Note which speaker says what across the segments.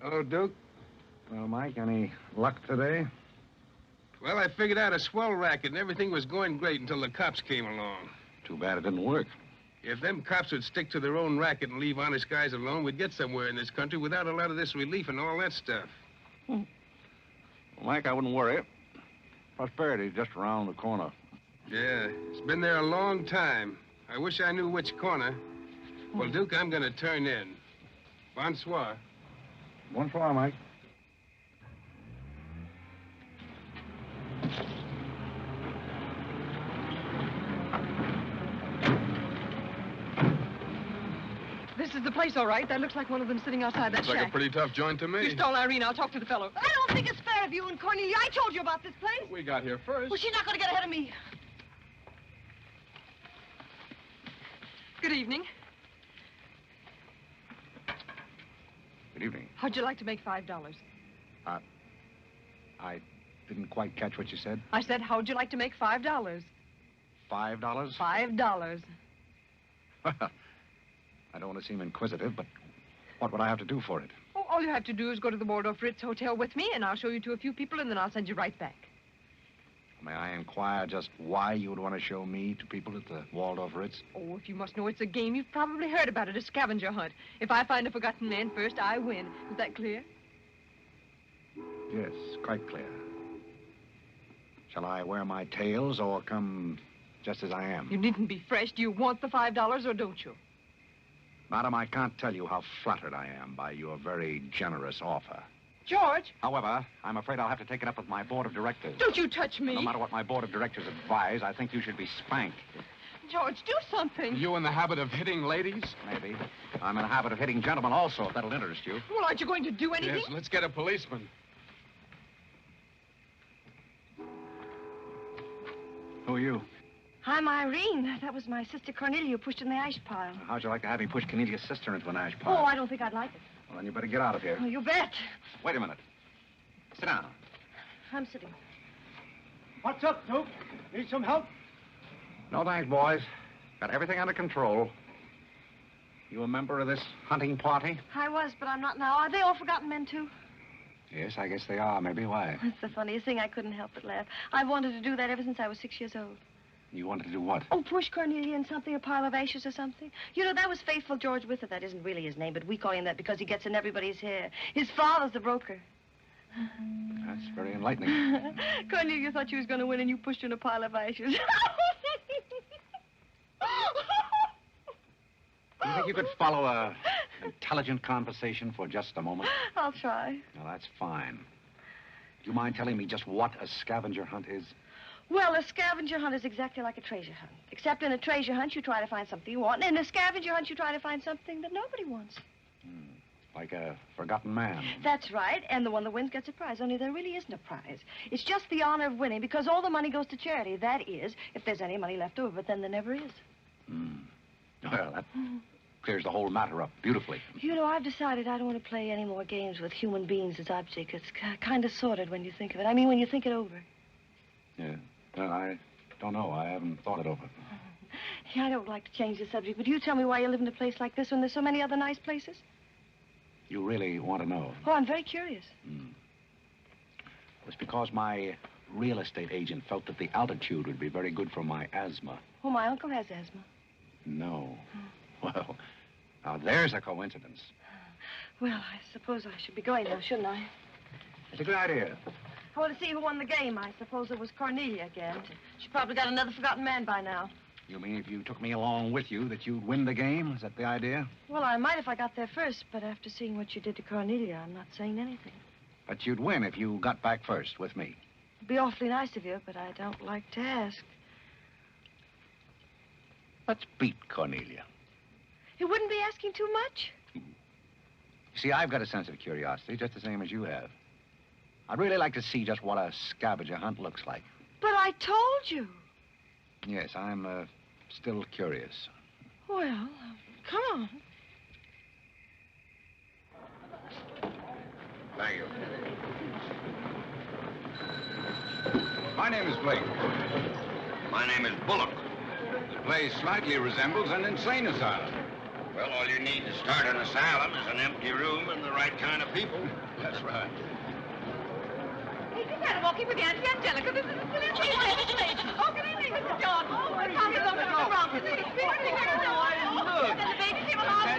Speaker 1: Hello, Duke.
Speaker 2: Well, Mike, any luck today?
Speaker 1: Well, I figured out a swell racket and everything was going great until the cops came along.
Speaker 2: Too bad it didn't work.
Speaker 1: If them cops would stick to their own racket and leave honest guys alone, we'd get somewhere in this country without a lot of this relief and all that stuff.
Speaker 2: Well, Mike, I wouldn't worry. Prosperity's just around the corner.
Speaker 1: Yeah, it's been there a long time. I wish I knew which corner. Well, Duke, I'm going to turn in. Bonsoir.
Speaker 2: Bonsoir, Mike.
Speaker 3: This is the place, all right. That looks like one of them sitting outside that
Speaker 1: Looks
Speaker 3: shack.
Speaker 1: like a pretty tough joint to me.
Speaker 3: You stole Irene. I'll talk to the fellow.
Speaker 4: I don't think it's fair of you and Cornelia. I told you about this place.
Speaker 1: We got here first.
Speaker 4: Well, she's not going to get ahead of me.
Speaker 3: Good evening.
Speaker 2: Good evening.
Speaker 3: How'd you like to make $5?
Speaker 2: I didn't quite catch what you said.
Speaker 3: I said, how'd you like to make $5?
Speaker 2: $5?
Speaker 3: $5.
Speaker 2: Well, I don't want to seem inquisitive, but what would I have to do for it?
Speaker 3: Oh, all you have to do is go to the Waldorf Ritz Hotel with me, and I'll show you to a few people, and then I'll send you right back.
Speaker 2: May I inquire just why you would want to show me to people at the Waldorf Ritz?
Speaker 3: Oh, if you must know it's a game, you've probably heard about it, a scavenger hunt. If I find a forgotten man first, I win. Is that clear?
Speaker 2: Yes, quite clear. Shall I wear my tails or come just as I am?
Speaker 3: You needn't be fresh. Do you want the $5 or don't you?
Speaker 2: Madam, I can't tell you how flattered I am by your very generous offer.
Speaker 3: George!
Speaker 2: However, I'm afraid I'll have to take it up with my board of directors.
Speaker 3: Don't you touch me.
Speaker 2: No matter what my board of directors advise, I think you should be spanked.
Speaker 3: George, do something.
Speaker 1: You in the habit of hitting ladies?
Speaker 2: Maybe. I'm in the habit of hitting gentlemen also, if that'll interest you.
Speaker 3: Well, aren't you going to do anything?
Speaker 1: Yes, let's get a policeman.
Speaker 2: Who are you?
Speaker 4: I'm Irene. That was my sister Cornelia who pushed in the ash pile.
Speaker 2: How'd you like to have me push Cornelia's sister into an ash
Speaker 4: Oh,
Speaker 2: pile?
Speaker 4: I don't think I'd like it.
Speaker 2: Well, then you better get out of here.
Speaker 4: Oh, you bet.
Speaker 2: Wait a minute. Sit down.
Speaker 4: I'm sitting.
Speaker 5: What's up, Duke? Need some help?
Speaker 2: No thanks, boys. Got everything under control. You a member of this hunting party?
Speaker 4: I was, but I'm not now. Are they all forgotten men, too?
Speaker 2: Yes, I guess they are. Maybe. Why?
Speaker 4: That's the funniest thing. I couldn't help but laugh. I've wanted to do that ever since I was 6 years old.
Speaker 2: You wanted to do what?
Speaker 4: Oh, push Cornelia in something, a pile of ashes or something. You know, that was Faithful George Wither. That isn't really his name, but we call him that because he gets in everybody's hair. His father's the broker.
Speaker 2: That's very enlightening.
Speaker 4: Cornelia thought she was going to win, and you pushed her in a pile of ashes.
Speaker 2: Do you think you could follow a intelligent conversation for just a moment?
Speaker 4: I'll try.
Speaker 2: Now, that's fine. Do you mind telling me just what a scavenger hunt is?
Speaker 4: Well, a scavenger hunt is exactly like a treasure hunt. Except in a treasure hunt, you try to find something you want, and in a scavenger hunt, you try to find something that nobody wants.
Speaker 2: Like a forgotten man.
Speaker 4: That's right, and the one that wins gets a prize, only there really isn't a prize. It's just the honor of winning, because all the money goes to charity. That is, if there's any money left over, but then there never is.
Speaker 2: Well, that clears the whole matter up beautifully.
Speaker 4: You know, I've decided I don't want to play any more games with human beings as objects. It's kind of sordid when you think of it. I mean, when you think it over.
Speaker 2: Yeah. Well, I don't know. I haven't thought it over.
Speaker 4: Yeah, I don't like to change the subject, but you tell me why you live in a place like this when there's so many other nice places?
Speaker 2: You really want to know?
Speaker 4: Oh, I'm very curious.
Speaker 2: It's because my real estate agent felt that the altitude would be very good for my asthma.
Speaker 4: Oh, my uncle has asthma.
Speaker 2: No. Well, now there's a coincidence.
Speaker 4: Well, I suppose I should be going now, shouldn't I?
Speaker 2: It's a good idea.
Speaker 4: I want to see who won the game. I suppose it was Cornelia again. She probably got another forgotten man by now.
Speaker 2: You mean if you took me along with you that you'd win the game? Is that the idea?
Speaker 4: Well, I might if I got there first, but after seeing what you did to Cornelia, I'm not saying anything.
Speaker 2: But you'd win if you got back first with me.
Speaker 4: It'd be awfully nice of you, but I don't like to ask.
Speaker 2: Let's beat Cornelia.
Speaker 4: You wouldn't be asking too much?
Speaker 2: You see, I've got a sense of curiosity, just the same as you have. I'd really like to see just what a scavenger hunt looks like.
Speaker 4: But I told you.
Speaker 2: Yes, I'm still curious.
Speaker 4: Well, come on.
Speaker 2: Thank you. My name is Blake.
Speaker 6: My name is Bullock.
Speaker 2: The place slightly resembles an insane asylum.
Speaker 6: Well, all you need to start an asylum is an empty room and the right kind of people.
Speaker 1: That's right.
Speaker 3: Hey, you gotta walk in with Auntie Angelica. This is a silly legislation. Oh, good evening, Mr. John. Oh, my Tommy's over to the Bronx. Look. And the baby came along.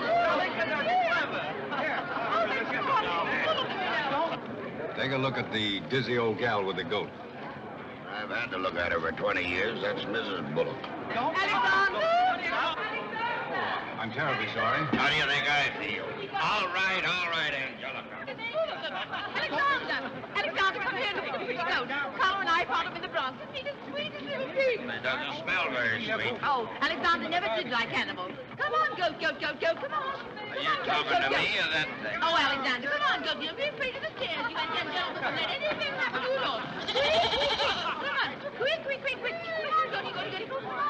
Speaker 1: Take a look at the dizzy old gal with the goat.
Speaker 6: I've had to look at her for 20 years. That's Mrs. Bullock.
Speaker 3: Alexander!
Speaker 1: I'm terribly sorry.
Speaker 6: How do you think I feel? All right, Angelica.
Speaker 3: Alexander, come here. Look at the pretty goat. Carlo and I found him in the Bronx. Isn't he the sweetest little pig?
Speaker 6: It doesn't smell very sweet.
Speaker 3: Oh, Alexander never did like animals. Come on, goat, come on.
Speaker 6: Are you talking to me or that thing?
Speaker 3: Oh, Alexander, come on, goat. You'll be afraid of the stairs. You and Jen Jones won't let anything happen to you, Lord. Come on. Quick. Come on, goaty. Come on.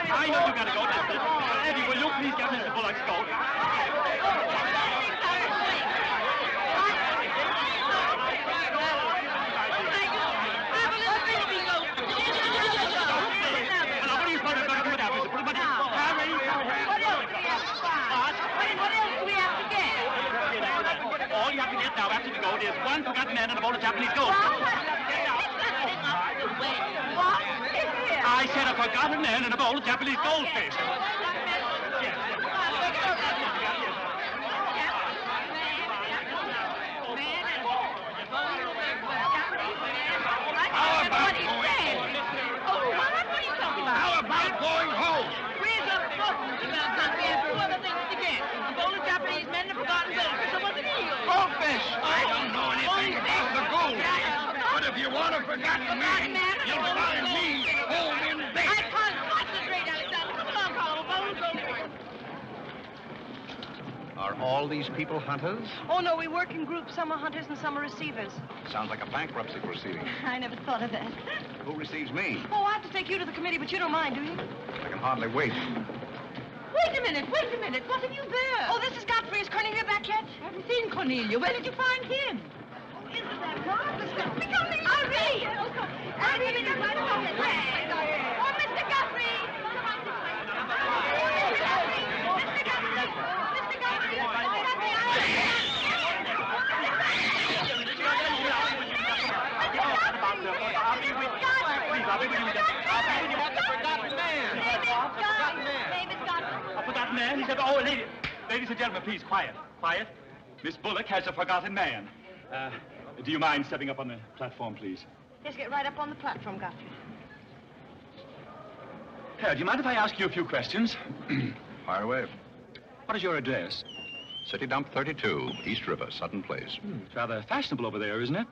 Speaker 5: I know you gotta go, Doctor. Eddie, will you please get Mr. Bullock's coat? All you have to get now after the goat is one forgotten man and a bowl of Japanese gold. I said a forgotten man and a bowl of Japanese goldfish.
Speaker 6: How about going home?
Speaker 3: Where's the book about Godfrey and two other things to get? A bowl of Japanese men and a forgotten goldfish. So what's it here?
Speaker 6: Goldfish! I don't know anything about the gold. But if you want a forgotten man, you'll find me home in bed.
Speaker 3: I can't concentrate, Alexander. Come along, Carlo. Bowl of goldfish.
Speaker 2: Are all these people hunters?
Speaker 4: Oh, no, we work in groups. Some are hunters and some are receivers.
Speaker 2: Sounds like a bankruptcy proceeding.
Speaker 4: I never thought of that.
Speaker 2: Who receives me?
Speaker 4: Oh, I have to take you to the committee, but you don't mind, do you?
Speaker 2: I can hardly wait.
Speaker 3: Wait a minute. What have you there?
Speaker 4: Oh, this is Godfrey. Is Cornelia back yet?
Speaker 3: I haven't seen Cornelia. Where did you find him?
Speaker 4: Isn't that marvelous?
Speaker 3: Irene! Irene, you're right about it. Oh, Mr. Godfrey!
Speaker 5: A forgotten man? He said, oh, ladies and gentlemen, please, quiet. Miss Bullock has a forgotten man. Do you mind stepping up on the platform, please?
Speaker 4: Yes, get right up on the platform, Godfrey.
Speaker 5: Do you mind if I ask you a few questions?
Speaker 2: Fire away.
Speaker 5: What is your address?
Speaker 2: City Dump 32, East River, Sutton Place.
Speaker 5: It's rather fashionable over there, isn't it?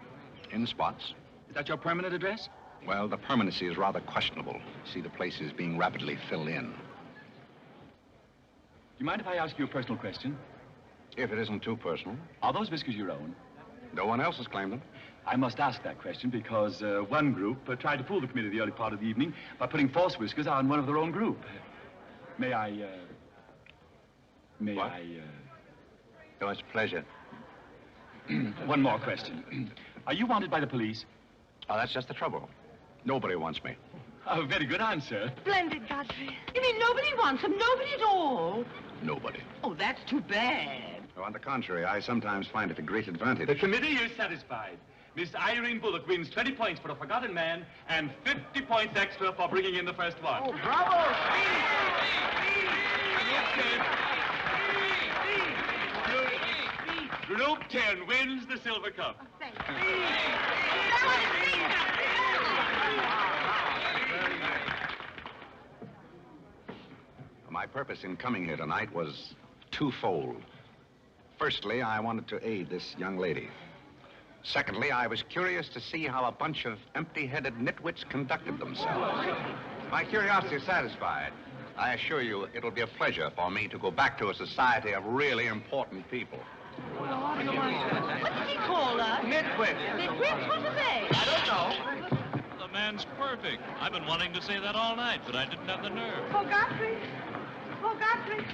Speaker 2: In spots.
Speaker 5: Is that your permanent address?
Speaker 2: Well, the permanency is rather questionable. See, the place is being rapidly filled in.
Speaker 5: Do you mind if I ask you a personal question?
Speaker 2: If it isn't too personal.
Speaker 5: Are those whiskers your own?
Speaker 2: No one else has claimed them.
Speaker 5: I must ask that question because one group tried to fool the committee the early part of the evening by putting false whiskers on one of their own group. May I...
Speaker 2: What? Oh, it's a pleasure.
Speaker 5: One more question. Are you wanted by the police?
Speaker 2: Oh, that's just the trouble. Nobody wants me.
Speaker 5: Oh, very good answer.
Speaker 4: Splendid, Godfrey.
Speaker 3: You mean nobody wants him? Nobody at all?
Speaker 2: Nobody.
Speaker 3: Oh, that's too bad.
Speaker 2: Oh, on the contrary, I sometimes find it a great advantage.
Speaker 5: The committee is satisfied. Miss Irene Bullock wins 20 points for a forgotten man and 50 points extra for bringing in the first one. Oh, bravo! Group 10 wins the silver cup.
Speaker 2: My purpose in coming here tonight was twofold. Firstly, I wanted to aid this young lady. Secondly, I was curious to see how a bunch of empty-headed nitwits conducted themselves. My curiosity is satisfied. I assure you it'll be a pleasure for me to go back to a society of really important people.
Speaker 3: What's he call us?
Speaker 6: Nitwits.
Speaker 3: Nitwits? What are they?
Speaker 6: I don't know.
Speaker 7: The man's perfect. I've been wanting to say that all night, but I didn't have the nerve.
Speaker 4: Oh, Godfrey. Oh, Godfrey.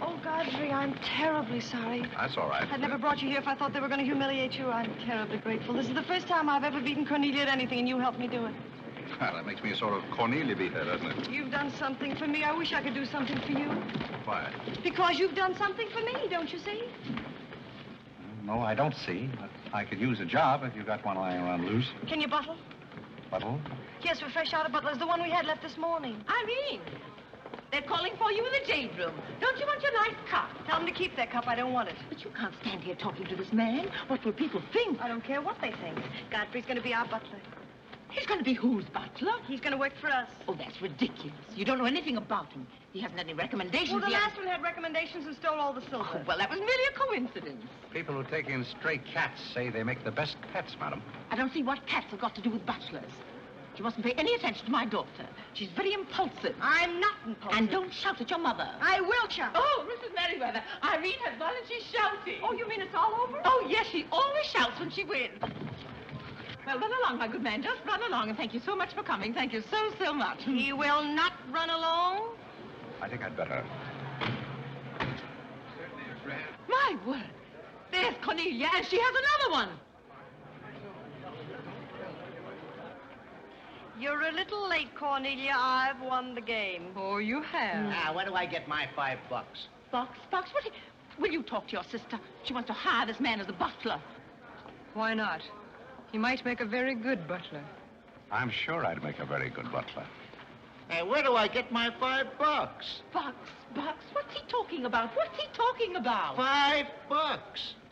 Speaker 4: Oh, Godfrey, I'm terribly sorry.
Speaker 2: That's all right.
Speaker 4: I'd never brought you here if I thought they were going to humiliate you. I'm terribly grateful. This is the first time I've ever beaten Cornelia at anything, and you helped me do it.
Speaker 2: Well, that makes me a sort of Cornelia beater, doesn't it?
Speaker 4: You've done something for me. I wish I could do something for you.
Speaker 2: Why?
Speaker 4: Because you've done something for me, don't you see?
Speaker 2: No, I don't see. But I could use a job if you got one lying around loose.
Speaker 4: Can you bottle?
Speaker 2: Bottle?
Speaker 4: Yes, we're fresh out of Butler's, the one we had left this morning.
Speaker 3: Irene, they're calling for you in the jade room. Don't you want your nice cup?
Speaker 4: Tell them to keep their cup. I don't want it.
Speaker 3: But you can't stand here talking to this man. What will people think?
Speaker 4: I don't care what they think. Godfrey's going to be our butler.
Speaker 3: He's going to be whose butler?
Speaker 4: He's going to work for us.
Speaker 3: Oh, that's ridiculous. You don't know anything about him. He hasn't any recommendations.
Speaker 4: Well, the
Speaker 3: yet.
Speaker 4: last one had recommendations and stole all the silver.
Speaker 3: Oh, well, that was merely a coincidence.
Speaker 2: People who take in stray cats say they make the best pets, madam.
Speaker 3: I don't see what cats have got to do with butlers. You mustn't pay any attention to my daughter. She's very impulsive.
Speaker 4: I'm not impulsive.
Speaker 3: And don't shout at your mother.
Speaker 4: I will shout.
Speaker 3: Oh, Mrs. Merriweather, Irene has won and she's shouting.
Speaker 4: Oh, you mean it's all over?
Speaker 3: Oh, yes, she always shouts when she wins. Well, run along, my good man. Just run along, and thank you so much for coming. Thank you so, so much.
Speaker 4: He will not run along.
Speaker 2: I think I'd better.
Speaker 3: My word. There's Cornelia, and she has another one.
Speaker 4: You're a little late, Cornelia. I've won the game.
Speaker 3: Oh, you have.
Speaker 6: Now, where do I get my $5?
Speaker 3: Fox, what? Will you talk to your sister? She wants to hire this man as a butler.
Speaker 8: Why not? He might make a very good butler.
Speaker 2: I'm sure I'd make a very good butler.
Speaker 6: Hey, where do I get my $5?
Speaker 3: Fox, what's he talking about? What's he talking about?
Speaker 6: $5.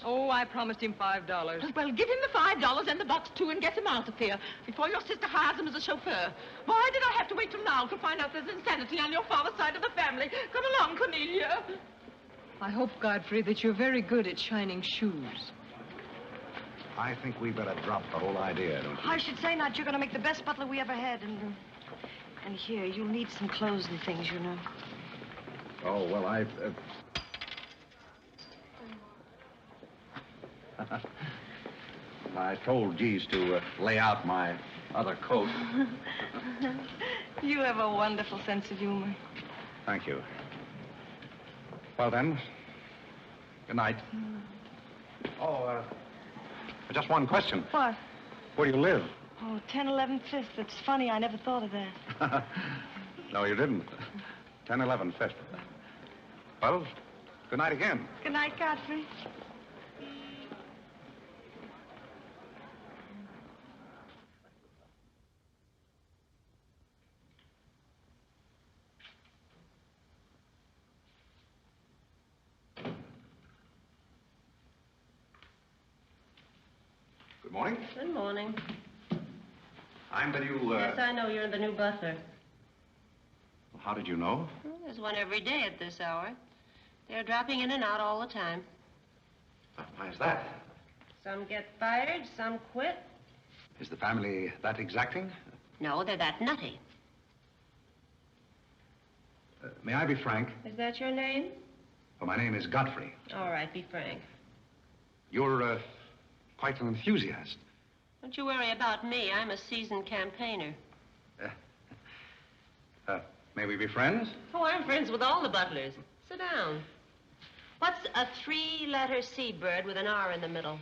Speaker 8: Oh, I promised him $5.
Speaker 3: Well, give him the $5 and the bucks, too, and get him out of here before your sister hires him as a chauffeur. Why did I have to wait till now to find out there's insanity on your father's side of the family? Come along, Cornelia.
Speaker 8: I hope, Godfrey, that you're very good at shining shoes.
Speaker 2: I think we better drop the whole idea, don't you?
Speaker 4: I should say not. You're going to make the best butler we ever had. And here, you'll need some clothes and things, you know.
Speaker 2: Oh, well, I told Geese to lay out my other coat.
Speaker 4: You have a wonderful sense of humor.
Speaker 2: Thank you. Well, then, good night. Oh, just one question.
Speaker 4: What?
Speaker 2: Where do you live?
Speaker 4: Oh, 1011 Fifth. It's funny. I never thought of that.
Speaker 2: No, you didn't. 1011 Fifth. Well, good night again.
Speaker 4: Good night, Godfrey.
Speaker 2: Good morning.
Speaker 9: Good morning.
Speaker 2: I'm the new,
Speaker 9: Yes, I know you're the new butler.
Speaker 2: How did you know?
Speaker 9: Well, there's one every day at this hour. They're dropping in and out all the time.
Speaker 2: Why is that?
Speaker 9: Some get fired, some quit.
Speaker 2: Is the family that exacting?
Speaker 9: No, they're that nutty.
Speaker 2: May I be frank?
Speaker 9: Is that your name?
Speaker 2: Well, my name is Godfrey.
Speaker 9: All right, be frank.
Speaker 2: You're, quite an enthusiast.
Speaker 9: Don't you worry about me. I'm a seasoned campaigner.
Speaker 2: May we be friends?
Speaker 9: Oh, I'm friends with all the butlers. Sit down. What's a three-letter seabird with an R in the middle?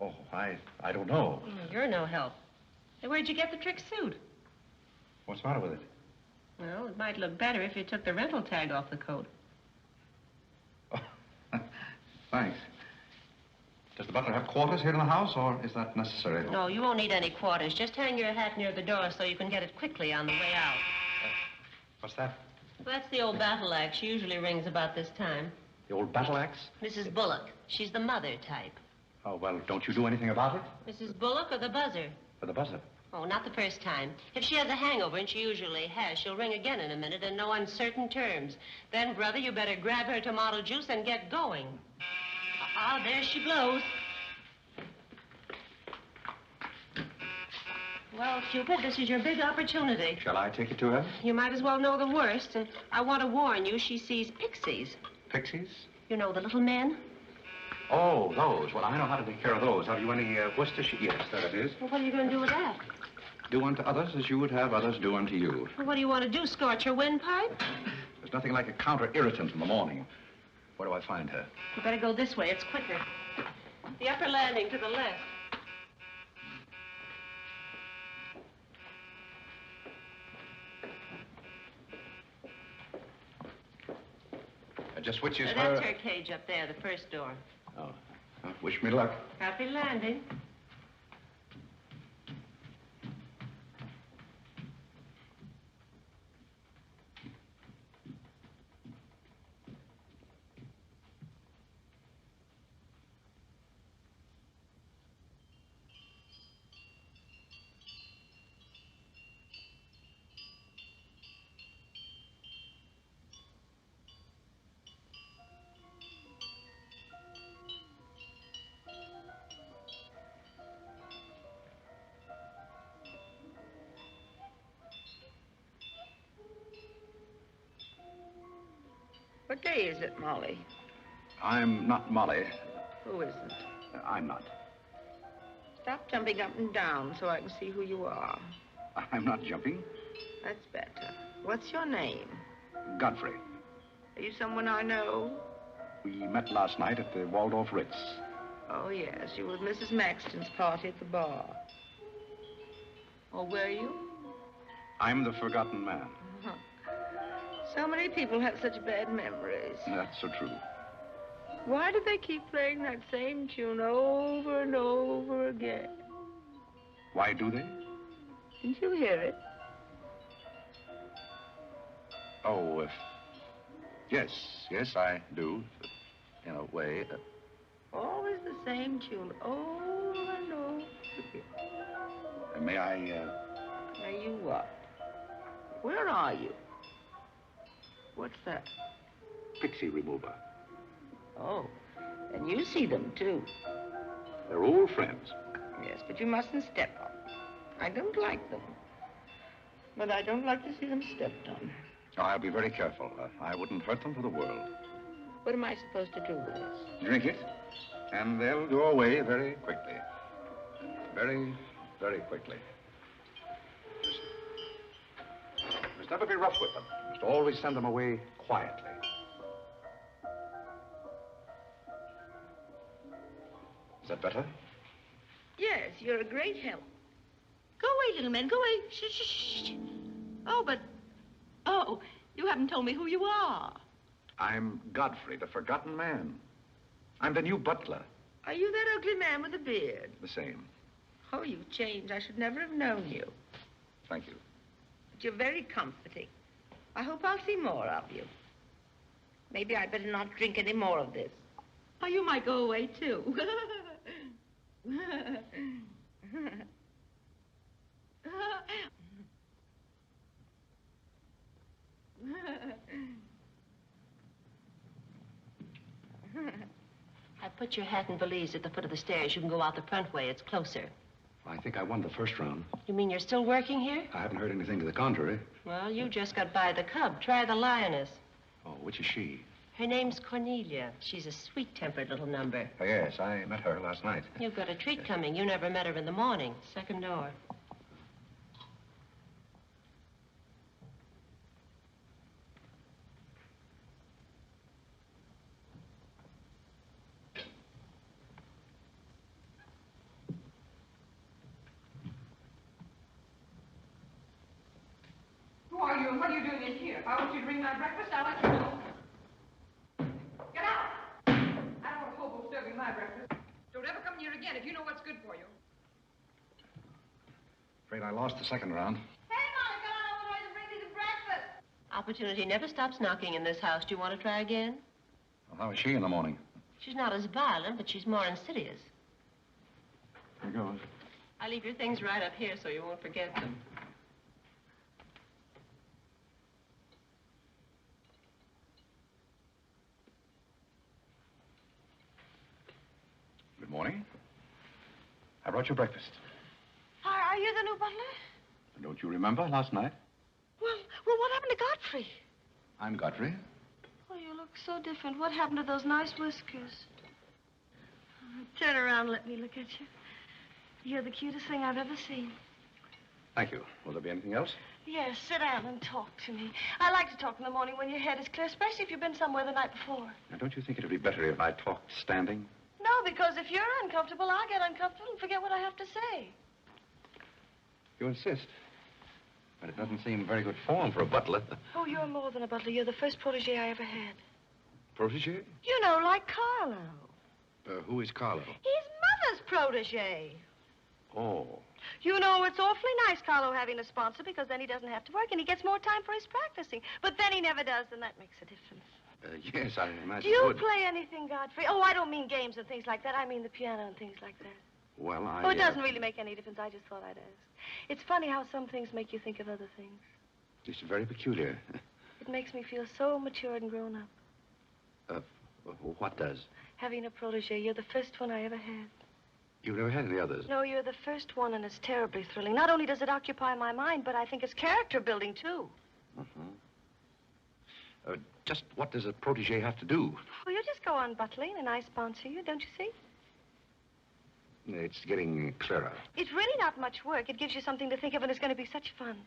Speaker 2: Oh, I don't know.
Speaker 9: You're no help. Hey, where'd you get the trick suit?
Speaker 2: What's the matter with it?
Speaker 9: Well, it might look better if you took the rental tag off the coat.
Speaker 2: Oh, thanks. Does the butler have quarters here in the house, or is that necessary?
Speaker 9: No, you won't need any quarters. Just hang your hat near the door so you can get it quickly on the way out.
Speaker 2: What's that?
Speaker 9: Well, that's the old battle axe. She usually rings about this time.
Speaker 2: The old battle axe?
Speaker 9: Mrs. Bullock. She's the mother type.
Speaker 2: Oh, well, don't you do anything about it?
Speaker 9: Mrs. Bullock or the buzzer?
Speaker 2: For the buzzer.
Speaker 9: Oh, not the first time. If she has a hangover, and she usually has, she'll ring again in a minute in no uncertain terms. Then, brother, you better grab her tomato juice and get going. There she blows. Well, Cupid, this is your big opportunity.
Speaker 2: Shall I take it to her?
Speaker 9: You might as well know the worst, and I want to warn you, she sees pixies.
Speaker 2: Pixies?
Speaker 9: You know, the little men?
Speaker 2: Oh, those. Well, I know how to take care of those. Have you any Worcestershire? Yes, there it is.
Speaker 9: Well, what are you going to do with that?
Speaker 2: Do unto others as you would have others do unto you.
Speaker 9: Well, what do you want to do, scorch your windpipe?
Speaker 2: There's nothing like a counter-irritant in the morning. Where do I find her?
Speaker 9: You better go this way. It's quicker. The upper landing to the left.
Speaker 2: Just which is her...
Speaker 9: That's her cage up there, the first door.
Speaker 2: Oh. Well, wish me luck.
Speaker 9: Happy landing.
Speaker 10: What day is it, Molly?
Speaker 2: I'm not Molly.
Speaker 10: Who isn't?
Speaker 2: I'm not.
Speaker 10: Stop jumping up and down so I can see who you are.
Speaker 2: I'm not jumping.
Speaker 10: That's better. What's your name?
Speaker 2: Godfrey.
Speaker 10: Are you someone I know?
Speaker 2: We met last night at the Waldorf Ritz.
Speaker 10: Oh, yes. You were at Mrs. Maxton's party at the bar. Or were you?
Speaker 2: I'm the forgotten man.
Speaker 10: So many people have such bad memories.
Speaker 2: That's so true.
Speaker 10: Why do they keep playing that same tune over and over again?
Speaker 2: Why do they?
Speaker 10: Didn't you hear it?
Speaker 2: Oh, yes, I do, in a way.
Speaker 10: Always the same tune, over and over again.
Speaker 2: May I,
Speaker 10: May you what? Where are you? What's that?
Speaker 2: Pixie remover.
Speaker 10: Oh, and you see them, too.
Speaker 2: They're old friends.
Speaker 10: Yes, but you mustn't step on them. I don't like them. But I don't like to see them stepped on.
Speaker 2: Oh, I'll be very careful. I wouldn't hurt them for the world.
Speaker 10: What am I supposed to do with this?
Speaker 2: Drink it, and they'll go away very quickly. Very, very quickly. Just never be rough with them. Just always send them away quietly. Is that better?
Speaker 10: Yes, you're a great help. Go away, little man, go away. Shh, shh, shh. Oh, but... Oh, you haven't told me who you are.
Speaker 2: I'm Godfrey, the forgotten man. I'm the new butler.
Speaker 10: Are you that ugly man with the beard?
Speaker 2: The same.
Speaker 10: Oh, you've changed. I should never have known you.
Speaker 2: Thank you.
Speaker 10: But you're very comforting. I hope I'll see more of you. Maybe I'd better not drink any more of this. Oh, you might go away, too.
Speaker 9: I put your hat and valise at the foot of the stairs. You can go out the front way. It's closer.
Speaker 2: I think I won the first round.
Speaker 9: You mean you're still working here?
Speaker 2: I haven't heard anything to the contrary.
Speaker 9: Well, you just got by the cub. Try the lioness.
Speaker 2: Oh, which is she?
Speaker 9: Her name's Cornelia. She's a sweet-tempered little number.
Speaker 2: Oh, yes, I met her last night.
Speaker 9: You've got a treat coming. You never met her in the morning. Second door.
Speaker 3: Who are you and what are you doing in here? If I want you to bring my breakfast, I'll let you know. Get out! I don't want a hobo serving my breakfast. Don't ever come here again if you know what's good for you.
Speaker 2: Afraid I lost the second round.
Speaker 3: Hey, Molly, come on over and bring me some breakfast.
Speaker 9: Opportunity never stops knocking in this house. Do you want to try again?
Speaker 2: Well, how is she in the morning?
Speaker 9: She's not as violent, but she's more insidious.
Speaker 2: Here goes.
Speaker 9: I leave your things right up here so you won't forget them.
Speaker 2: Good morning. I brought you breakfast.
Speaker 4: Are you the new butler?
Speaker 2: Don't you remember last night?
Speaker 4: Well, what happened to Godfrey?
Speaker 2: I'm Godfrey.
Speaker 4: Oh, Oh, you look so different. What happened to those nice whiskers? Turn around and let me look at you. You're the cutest thing I've ever seen.
Speaker 2: Thank you. Will there be anything else?
Speaker 4: Yes, sit down and talk to me. I like to talk in the morning when your head is clear, especially if you've been somewhere the night before.
Speaker 2: Now, don't you think it would be better if I talked standing?
Speaker 4: No, because if you're uncomfortable, I'll get uncomfortable and forget what I have to say.
Speaker 2: You insist. But it doesn't seem very good form for a butler.
Speaker 4: Oh, you're more than a butler. You're the first protege I ever had.
Speaker 2: Protege?
Speaker 4: You know, like Carlo.
Speaker 2: Who is Carlo?
Speaker 4: He's Mother's protege.
Speaker 2: Oh.
Speaker 4: You know, it's awfully nice, Carlo, having a sponsor, because then he doesn't have to work and he gets more time for his practicing. But then he never does, and that makes a difference.
Speaker 2: Yes, I imagine.
Speaker 4: Do you play anything, Godfrey? Oh, I don't mean games and things like that. I mean the piano and things like that.
Speaker 2: Well,
Speaker 4: Oh, it doesn't really make any difference. I just thought I'd ask. It's funny how some things make you think of other things.
Speaker 2: It's very peculiar.
Speaker 4: It makes me feel so matured and grown up.
Speaker 2: What does?
Speaker 4: Having a protege. You're the first one I ever had.
Speaker 2: You've never had any others?
Speaker 4: No, you're the first one, and it's terribly thrilling. Not only does it occupy my mind, but I think it's character building, too.
Speaker 2: Just what does a protege have to do?
Speaker 4: Well, you just go on butling, and I sponsor you, don't you see?
Speaker 2: It's getting clearer.
Speaker 4: It's really not much work. It gives you something to think of, and it's going to be such fun.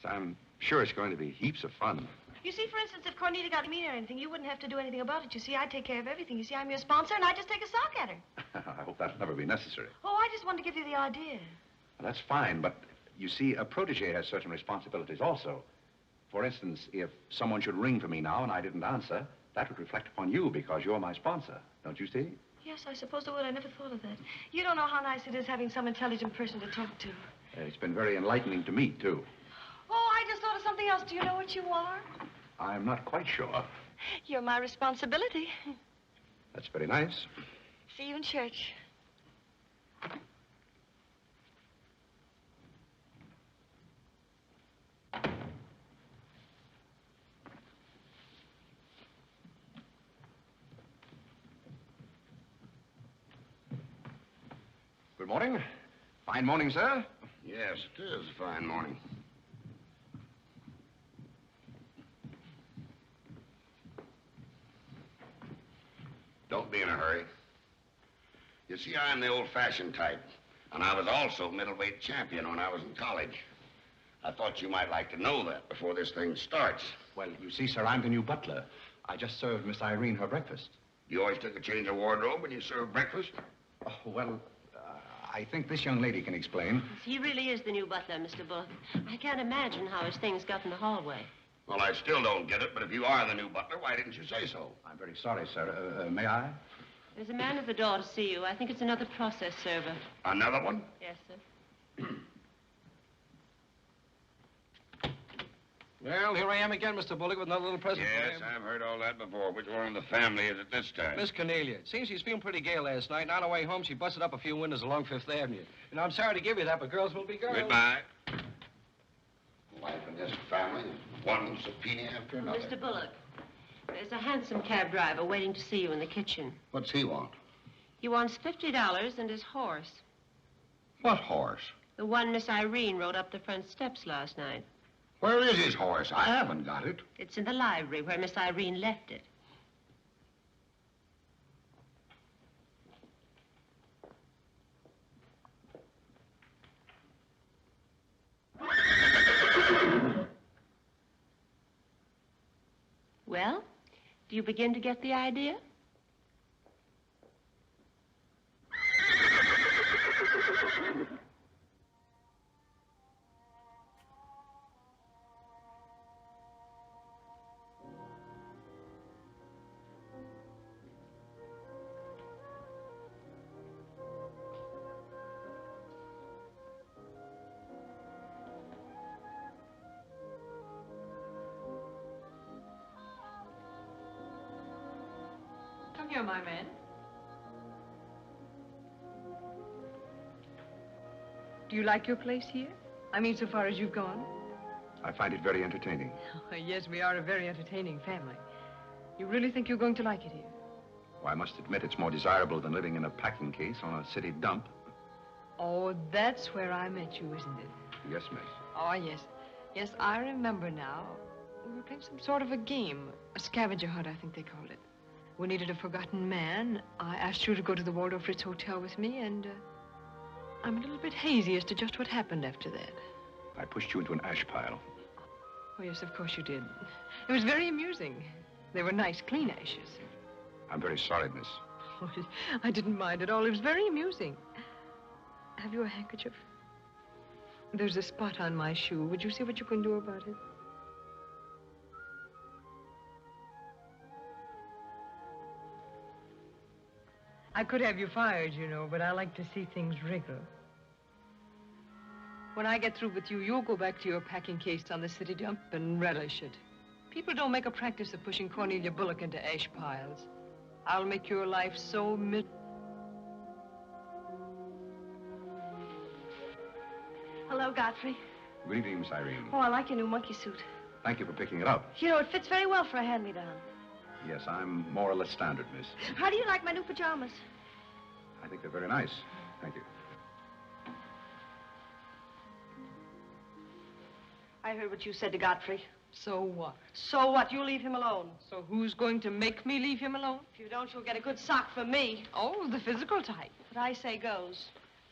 Speaker 2: So I'm sure it's going to be heaps of fun.
Speaker 4: You see, for instance, if Cornelia got mean or anything, you wouldn't have to do anything about it. You see, I take care of everything. You see, I'm your sponsor, and I just take a sock at her.
Speaker 2: I hope that'll never be necessary.
Speaker 4: Oh, I just wanted to give you the idea.
Speaker 2: Well, that's fine, but you see, a protege has certain responsibilities also. For instance, if someone should ring for me now and I didn't answer, that would reflect upon you because you're my sponsor. Don't you see?
Speaker 4: Yes, I suppose it would. I never thought of that. You don't know how nice it is having some intelligent person to talk to.
Speaker 2: It's been very enlightening to me, too.
Speaker 4: Oh, I just thought of something else. Do you know what you are?
Speaker 2: I'm not quite sure.
Speaker 4: You're my responsibility.
Speaker 2: That's very nice.
Speaker 4: See you in church.
Speaker 2: Good morning. Fine morning, sir.
Speaker 6: Yes, it is a fine morning. Don't be in a hurry. You see, I'm the old-fashioned type, and I was also middleweight champion when I was in college. I thought you might like to know that before this thing starts.
Speaker 2: Well, you see, sir, I'm the new butler. I just served Miss Irene her breakfast.
Speaker 6: You always took a change of wardrobe when you served breakfast?
Speaker 2: Oh, well, I think this young lady can explain.
Speaker 9: He really is the new butler, Mr. Bullock. I can't imagine how his things got in the hallway.
Speaker 6: Well, I still don't get it, but if you are the new butler, why didn't you say so?
Speaker 2: I'm very sorry, sir. May I?
Speaker 9: There's a man at the door to see you. I think it's another process server.
Speaker 6: Another one?
Speaker 9: Yes, sir.
Speaker 11: Well, here I am again, Mr. Bullock, with another little present for
Speaker 6: Yes,
Speaker 11: you.
Speaker 6: I've heard all that before. Which one in the family is it this time?
Speaker 11: Miss Cornelia. It seems she's feeling pretty gay last night, and on her way home, she busted up a few windows along Fifth Avenue. And I'm sorry to give you that, but girls will be girls.
Speaker 6: Goodbye. Life in this family is one subpoena after another.
Speaker 9: Mr. Bullock, there's a hansom cab driver waiting to see you in the kitchen.
Speaker 6: What's he want?
Speaker 9: He wants $50 and his horse.
Speaker 6: What horse?
Speaker 9: The one Miss Irene rode up the front steps last night.
Speaker 6: Where is his horse? I haven't got it.
Speaker 9: It's in the library where Miss Irene left it. Well, do you begin to get the idea?
Speaker 8: Come here, my man. Do you like your place here? I mean, so far as you've gone?
Speaker 2: I find it very entertaining.
Speaker 8: Yes, we are a very entertaining family. You really think you're going to like it here?
Speaker 2: Well, I must admit it's more desirable than living in a packing case on a city dump.
Speaker 8: Oh, that's where I met you, isn't it?
Speaker 2: Yes, miss.
Speaker 8: Oh, yes. Yes, I remember now. We were playing some sort of a game. A scavenger hunt, I think they called it. We needed a forgotten man. I asked you to go to the Waldorf Ritz Hotel with me, and I'm a little bit hazy as to just what happened after that.
Speaker 2: I pushed you into an ash pile.
Speaker 8: Oh, yes, of course you did. It was very amusing. They were nice, clean ashes.
Speaker 2: I'm very sorry, miss.
Speaker 8: Oh, I didn't mind at all. It was very amusing. Have you a handkerchief? There's a spot on my shoe. Would you see what you can do about it? I could have you fired, you know, but I like to see things wriggle. When I get through with you, you'll go back to your packing case on the city dump and relish it. People don't make a practice of pushing Cornelia Bullock into ash piles. I'll make your life so
Speaker 4: Hello, Godfrey.
Speaker 2: Good evening, Miss Irene.
Speaker 4: Oh, I like your new monkey suit.
Speaker 2: Thank you for picking it up.
Speaker 4: You know, it fits very well for a hand-me-down.
Speaker 2: Yes, I'm more or less standard, miss.
Speaker 4: How do you like my new pajamas?
Speaker 2: I think they're very nice. Thank you.
Speaker 4: I heard what you said to Godfrey.
Speaker 8: So what?
Speaker 4: So what? You leave him alone.
Speaker 8: So who's going to make me leave him alone?
Speaker 4: If you don't, you'll get a good sock from me.
Speaker 8: Oh, the physical type.
Speaker 4: What I say goes.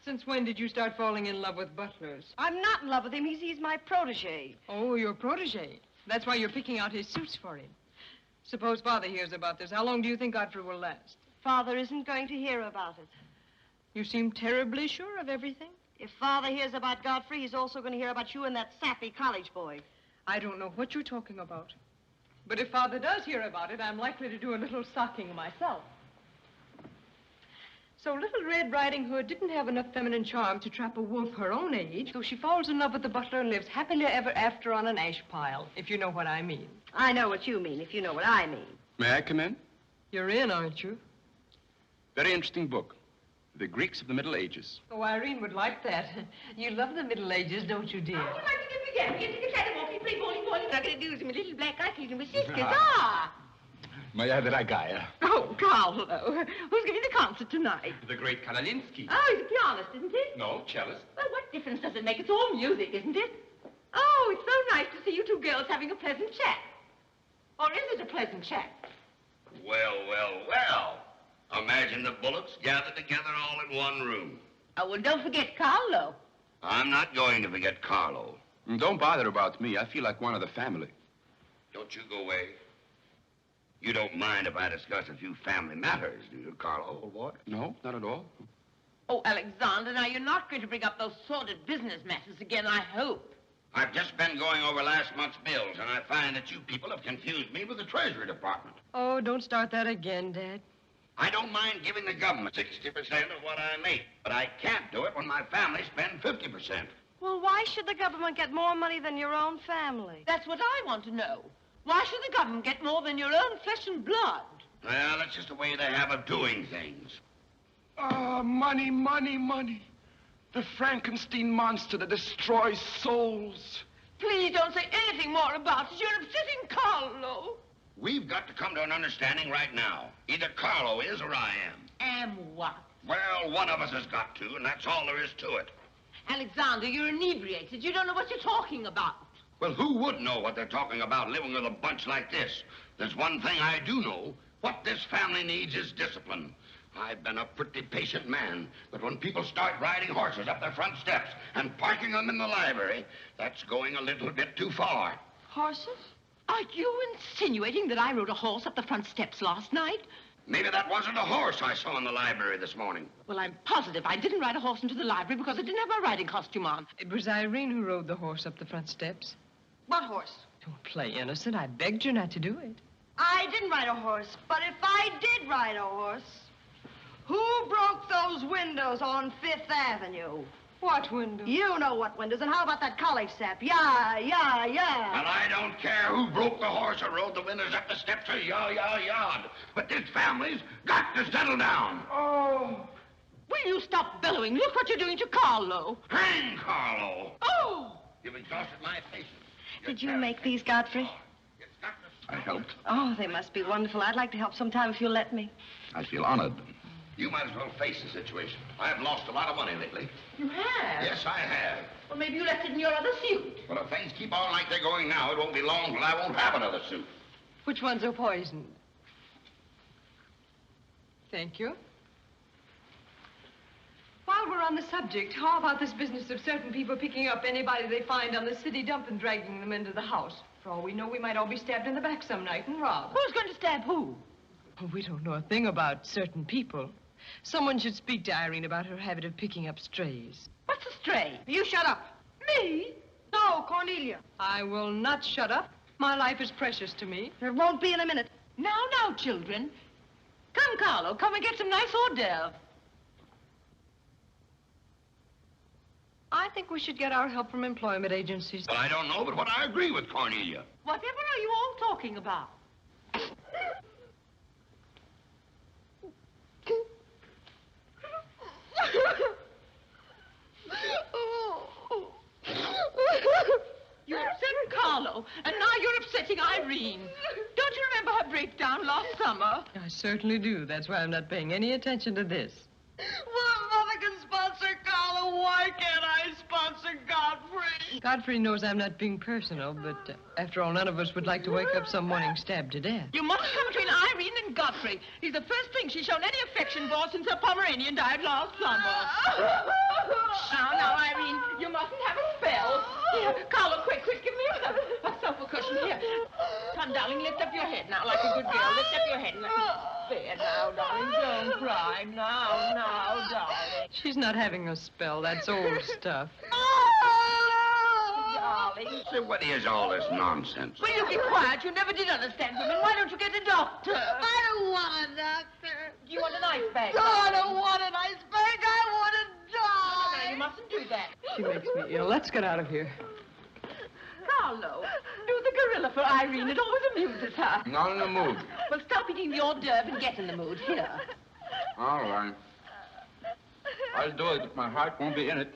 Speaker 8: Since when did you start falling in love with butlers?
Speaker 4: I'm not in love with him. He's my protege.
Speaker 8: Oh, your protege. That's why you're picking out his suits for him. Suppose Father hears about this. How long do you think Godfrey will last?
Speaker 4: Father isn't going to hear about it.
Speaker 8: You seem terribly sure of everything.
Speaker 4: If Father hears about Godfrey, he's also going to hear about you and that sappy college boy.
Speaker 8: I don't know what you're talking about. But if Father does hear about it, I'm likely to do a little socking myself. So Little Red Riding Hood didn't have enough feminine charm to trap a wolf her own age, so she falls in love with the butler and lives happily ever after on an ash pile, if you know what I mean.
Speaker 4: I know what you mean, if you know what I mean.
Speaker 12: May I come in?
Speaker 8: You're in, aren't you?
Speaker 12: Very interesting book. The Greeks of the Middle Ages.
Speaker 8: Oh, Irene would like that. You love the Middle Ages, don't you, dear?
Speaker 10: Oh, you like to get begin. Begin to try to walk, play bowling. I'm going to do some little black eyes and my sisters.
Speaker 12: May I have the ragaya?
Speaker 10: Oh, Carlo. Who's giving the concert tonight?
Speaker 12: The great Kalalinsky.
Speaker 10: Oh, he's a pianist, isn't he?
Speaker 12: No, cellist.
Speaker 10: Well, what difference does it make? It's all music, isn't it? Oh, it's so nice to see you two girls having a pleasant chat. Or is it a pleasant chat?
Speaker 6: Well, well, well. Imagine the Bullocks gathered together all in one room.
Speaker 10: Oh, well, don't forget Carlo.
Speaker 6: I'm not going to forget Carlo.
Speaker 12: Don't bother about me. I feel like one of the family.
Speaker 6: Don't you go away. You don't mind if I discuss a few family matters, do you, Carlo, old boy?
Speaker 12: No, not at all.
Speaker 10: Oh, Alexander, now you're not going to bring up those sordid business matters again, I hope.
Speaker 6: I've just been going over last month's bills, and I find that you people have confused me with the Treasury Department.
Speaker 8: Oh, don't start that again, Dad.
Speaker 6: I don't mind giving the government 60% of what I make, but I can't do it when my family spend 50%.
Speaker 4: Well, why should the government get more money than your own family?
Speaker 10: That's what I want to know. Why should the government get more than your own flesh and blood?
Speaker 6: Well, that's just the way they have of doing things.
Speaker 1: Ah, money, money, money. The Frankenstein monster that destroys souls.
Speaker 10: Please don't say anything more about it. You're upsetting Carlo.
Speaker 6: We've got to come to an understanding right now. Either Carlo is or I am.
Speaker 10: Am what?
Speaker 6: Well, one of us has got to, and that's all there is to it.
Speaker 10: Alexander, you're inebriated. You don't know what you're talking about.
Speaker 6: Well, who would know what they're talking about living with a bunch like this? There's one thing I do know. What this family needs is discipline. I've been a pretty patient man, but when people start riding horses up their front steps and parking them in the library, that's going a little bit too far.
Speaker 10: Horses? Are you insinuating that I rode a horse up the front steps last night?
Speaker 6: Maybe that wasn't a horse I saw in the library this morning.
Speaker 10: Well, I'm positive I didn't ride a horse into the library because I didn't have my riding costume on.
Speaker 8: It was Irene who rode the horse up the front steps.
Speaker 10: What horse?
Speaker 8: Don't play innocent. I begged you not to do it.
Speaker 4: I didn't ride a horse, but if I did ride a horse, who broke those windows on Fifth Avenue?
Speaker 8: What window?
Speaker 4: You know what windows, and how about that college sap? Yeah.
Speaker 6: Well, I don't care who broke the horse or rode the windows up the steps or yard. But this family's got to settle down.
Speaker 10: Oh. Will you stop bellowing? Look what you're doing to Carlo.
Speaker 6: Hang Carlo.
Speaker 10: Oh.
Speaker 6: You've exhausted my patience.
Speaker 4: Did you make these, Godfrey?
Speaker 12: I helped.
Speaker 4: Oh, they must be wonderful. I'd like to help sometime if you'll let me.
Speaker 2: I feel honored.
Speaker 6: You might as well face the situation. I've lost a lot of money lately.
Speaker 10: You have?
Speaker 6: Yes, I have.
Speaker 10: Well, maybe you left it in your other suit.
Speaker 6: Well, if things keep on like they're going now, it won't be long till I won't have another suit.
Speaker 8: Which ones are poisoned? Thank you. While we're on the subject, how about this business of certain people picking up anybody they find on the city dump and dragging them into the house? For all we know, we might all be stabbed in the back some night and robbed.
Speaker 10: Who's going to stab who?
Speaker 8: Oh, we don't know a thing about certain people. Someone should speak to Irene about her habit of picking up strays.
Speaker 10: What's a stray?
Speaker 4: You shut up.
Speaker 10: Me?
Speaker 4: No, Cornelia.
Speaker 8: I will not shut up. My life is precious to me.
Speaker 4: It won't be in a minute.
Speaker 10: Now, children. Come, Carlo, come and get some nice hors d'oeuvre.
Speaker 8: I think we should get our help from employment agencies.
Speaker 6: Well, I don't know, but what I agree with Cornelia.
Speaker 10: Whatever are you all talking about? You upset Carlo, and now you're upsetting Irene. Don't you remember her breakdown last summer?
Speaker 8: I certainly do. That's why I'm not paying any attention to this.
Speaker 4: Well, Mother can sponsor Carlo. Why can't I sponsor Godfrey?
Speaker 8: Godfrey knows I'm not being personal, but after all, none of us would like to wake up some morning stabbed to death.
Speaker 10: You mustn't come between Irene and Godfrey. He's the first thing she's shown any affection for since her Pomeranian died last summer. Now, Irene, you mustn't have a spell. Here, Carlo, quick, give me a sofa cushion here. Come, darling, lift up your head now, like a good girl. Lift up your head. There, now, darling, don't cry. Now, darling.
Speaker 8: She's not having a spell. That's old stuff.
Speaker 10: Darling.
Speaker 6: Say, what is all this nonsense?
Speaker 10: Will you be quiet? You never did understand women. Why don't you get a doctor?
Speaker 4: I don't want a doctor.
Speaker 10: Do you want an ice bag?
Speaker 4: No, I don't want an ice bag. I want to die.
Speaker 10: No, you mustn't do that.
Speaker 8: She makes me ill. Let's get out of here.
Speaker 10: Carlo, do the gorilla for Irene. It always amuses her.
Speaker 12: Not in the mood.
Speaker 10: Well, stop eating the hors d'oeuvre and get in the mood. Here.
Speaker 12: All right. I'll do it, but my heart won't be in it.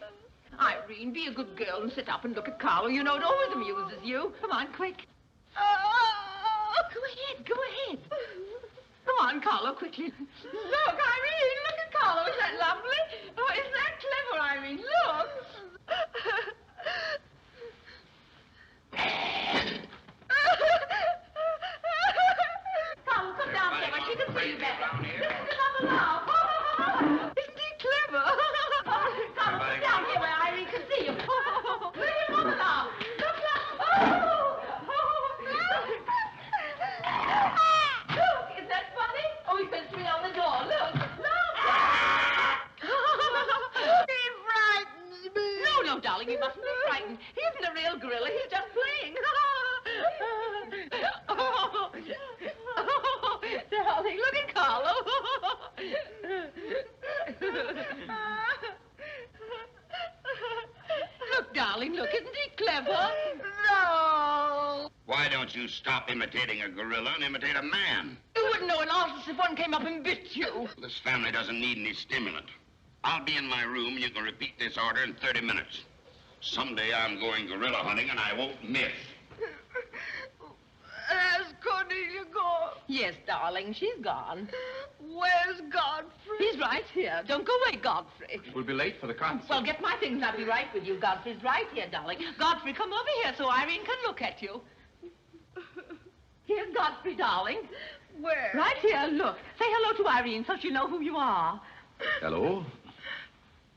Speaker 10: Irene, be a good girl and sit up and look at Carlo. You know it always amuses you. Come on, quick. Go ahead. Come on, Carlo, quickly. Look, Irene, look at Carlo. Isn't that lovely? Oh, isn't that clever, Irene? Look. Carlo, come down there. She can see you better. Listen to Mama now. Isn't he clever? Carlo, come down here where Irene can see you. Look at Mama now. Look now. Look, is that funny? Oh, he fell straight on the door. Look.
Speaker 4: He frightens me.
Speaker 10: No, darling, you mustn't be frightened. He isn't a real gorilla. He's just playing. Darling, look at Carlo. Look, darling, look. Isn't he clever?
Speaker 4: No.
Speaker 6: Why don't you stop imitating a gorilla and imitate a man?
Speaker 10: You wouldn't know an artist if one came up and bit you.
Speaker 6: This family doesn't need any stimulant. I'll be in my room and you can repeat this order in 30 minutes. Someday I'm going gorilla hunting and I won't miss.
Speaker 4: Has Cornelia gone?
Speaker 10: Yes, darling, she's gone.
Speaker 4: Where's Godfrey?
Speaker 10: He's right here. Don't go away, Godfrey.
Speaker 12: We'll be late for the concert.
Speaker 10: Well, get my things and I'll be right with you. Godfrey's right here, darling. Godfrey, come over here so Irene can look at you. Here's Godfrey, darling.
Speaker 4: Where?
Speaker 10: Right here, look. Say hello to Irene so she'll know who you are.
Speaker 12: Hello?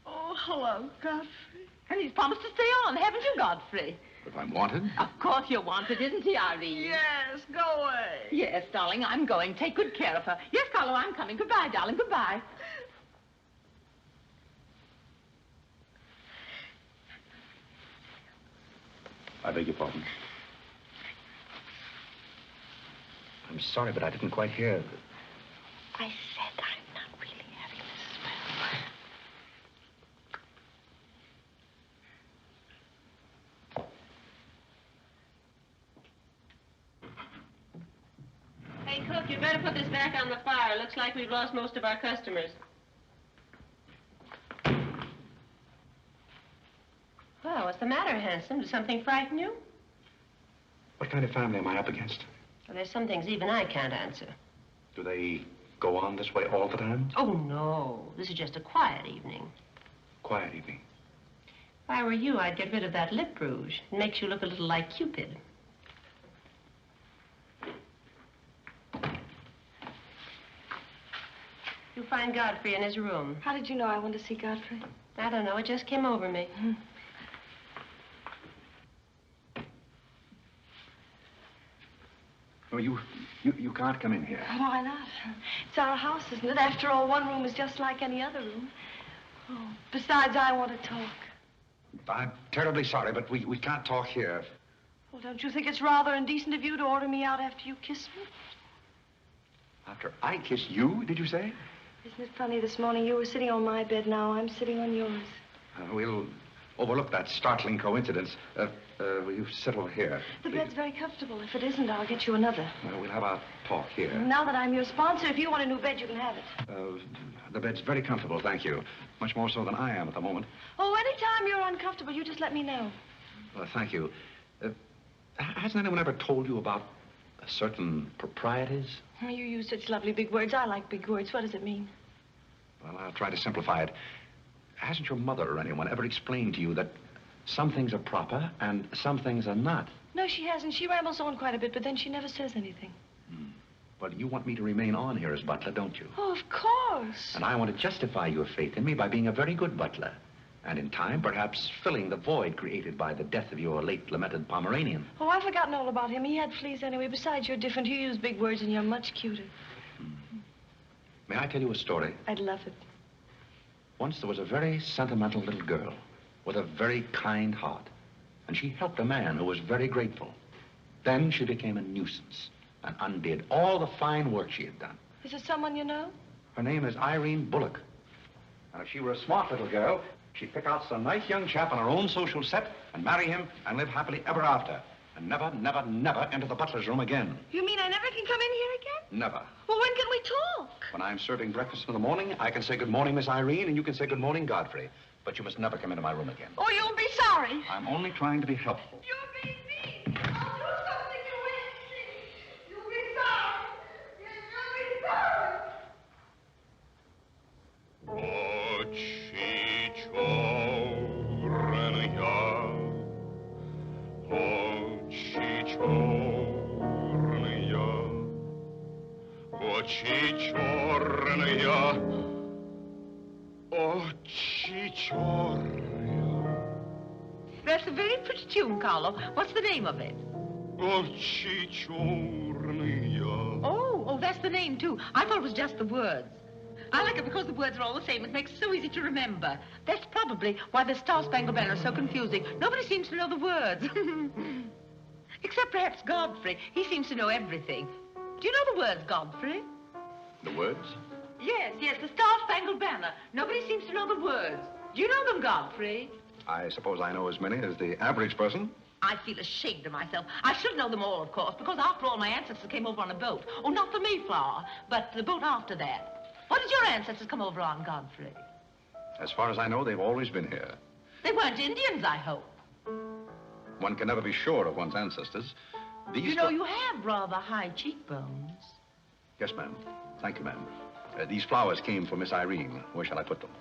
Speaker 4: Oh, hello, Godfrey.
Speaker 10: And he's promised to stay on, haven't you, Godfrey?
Speaker 12: If I'm wanted?
Speaker 10: Of course you're wanted, isn't he, Irene?
Speaker 4: Yes, go away.
Speaker 10: Yes, darling, I'm going. Take good care of her. Yes, Carlo, I'm coming. Goodbye, darling. Goodbye.
Speaker 12: I beg your pardon. I'm sorry, but I didn't quite hear.
Speaker 4: I said I'm not really having this spell.
Speaker 9: Hey, cook, you better put this back on the fire. Looks like we've lost most of our customers. Well, what's the matter, handsome? Did something frighten you?
Speaker 12: What kind of family am I up against?
Speaker 9: Well, there's some things even I can't answer.
Speaker 12: Do they
Speaker 2: go on this way all the time?
Speaker 9: Oh, no. This is just a quiet evening.
Speaker 2: Quiet evening.
Speaker 9: If I were you, I'd get rid of that lip rouge. It makes you look a little like Cupid. You'll find Godfrey in his room.
Speaker 4: How did you know I wanted to see Godfrey?
Speaker 9: I don't know. It just came over me.
Speaker 2: Oh, you can't come in here.
Speaker 4: Why not? It's our house, isn't it? After all, one room is just like any other room. Oh, besides, I want to talk.
Speaker 2: I'm terribly sorry, but we can't talk here.
Speaker 4: Well, don't you think it's rather indecent of you to order me out after you kiss me?
Speaker 2: After I kiss you, did you say?
Speaker 4: Isn't it funny, this morning you were sitting on my bed, now I'm sitting on yours.
Speaker 2: We'll overlook that startling coincidence. Will you sit over here?
Speaker 4: The
Speaker 2: please?
Speaker 4: bed's very comfortable. If it isn't, I'll get you another.
Speaker 2: We'll have our talk here.
Speaker 4: Now that I'm your sponsor, if you want a new bed, you can have it.
Speaker 2: The bed's very comfortable, thank you. Much more so than I am at the moment.
Speaker 4: Oh, anytime you're uncomfortable, you just let me know.
Speaker 2: Thank you. Hasn't anyone ever told you about certain proprieties?
Speaker 4: You use such lovely big words. I like big words. What does it mean?
Speaker 2: Well, I'll try to simplify it. Hasn't your mother or anyone ever explained to you that some things are proper and some things are not?
Speaker 4: No, she hasn't. She rambles on quite a bit, but then she never says anything.
Speaker 2: Well, you want me to remain on here as butler, don't you?
Speaker 4: Oh, of course.
Speaker 2: And I want to justify your faith in me by being a very good butler. And in time, perhaps filling the void created by the death of your late lamented Pomeranian.
Speaker 4: Oh, I've forgotten all about him. He had fleas anyway. Besides, you're different. You use big words and you're much cuter.
Speaker 2: May I tell you a story?
Speaker 4: I'd love it.
Speaker 2: Once there was a very sentimental little girl with a very kind heart. And she helped a man who was very grateful. Then she became a nuisance and undid all the fine work she had done.
Speaker 4: Is it someone you know?
Speaker 2: Her name is Irene Bullock. And if she were a smart little girl, she'd pick out some nice young chap on her own social set and marry him and live happily ever after. And never, never, never enter the butler's room again.
Speaker 4: You mean I never can come in here again?
Speaker 2: Never.
Speaker 4: Well, when can we talk?
Speaker 2: When I'm serving breakfast in the morning, I can say good morning, Miss Irene, and you can say good morning, Godfrey. But you must never come into my room again.
Speaker 4: Oh, you'll be sorry.
Speaker 2: I'm only trying to be helpful.
Speaker 4: You'll be mean. I'll do something you won't see. You'll be sorry. You'll be sorry.
Speaker 10: That's a very pretty tune, Carlo. What's the name of it? Oh, that's the name, too. I thought it was just the words. I like it because the words are all the same. It makes it so easy to remember. That's probably why the Star-Spangled Banner is so confusing. Nobody seems to know the words. Except perhaps Godfrey. He seems to know everything. Do you know the words, Godfrey?
Speaker 2: The words?
Speaker 10: Yes, the Star-Spangled Banner. Nobody seems to know the words. Do you know them, Godfrey?
Speaker 2: I suppose I know as many as the average person.
Speaker 10: I feel ashamed of myself. I should know them all, of course, because after all, my ancestors came over on a boat. Oh, not the Mayflower, but the boat after that. What did your ancestors come over on, Godfrey?
Speaker 2: As far as I know, they've always been here.
Speaker 10: They weren't Indians, I hope.
Speaker 2: One can never be sure of one's ancestors.
Speaker 10: You know, you have rather high cheekbones.
Speaker 2: Yes, ma'am. Thank you, ma'am. These flowers came for Miss Irene. Where shall I put them?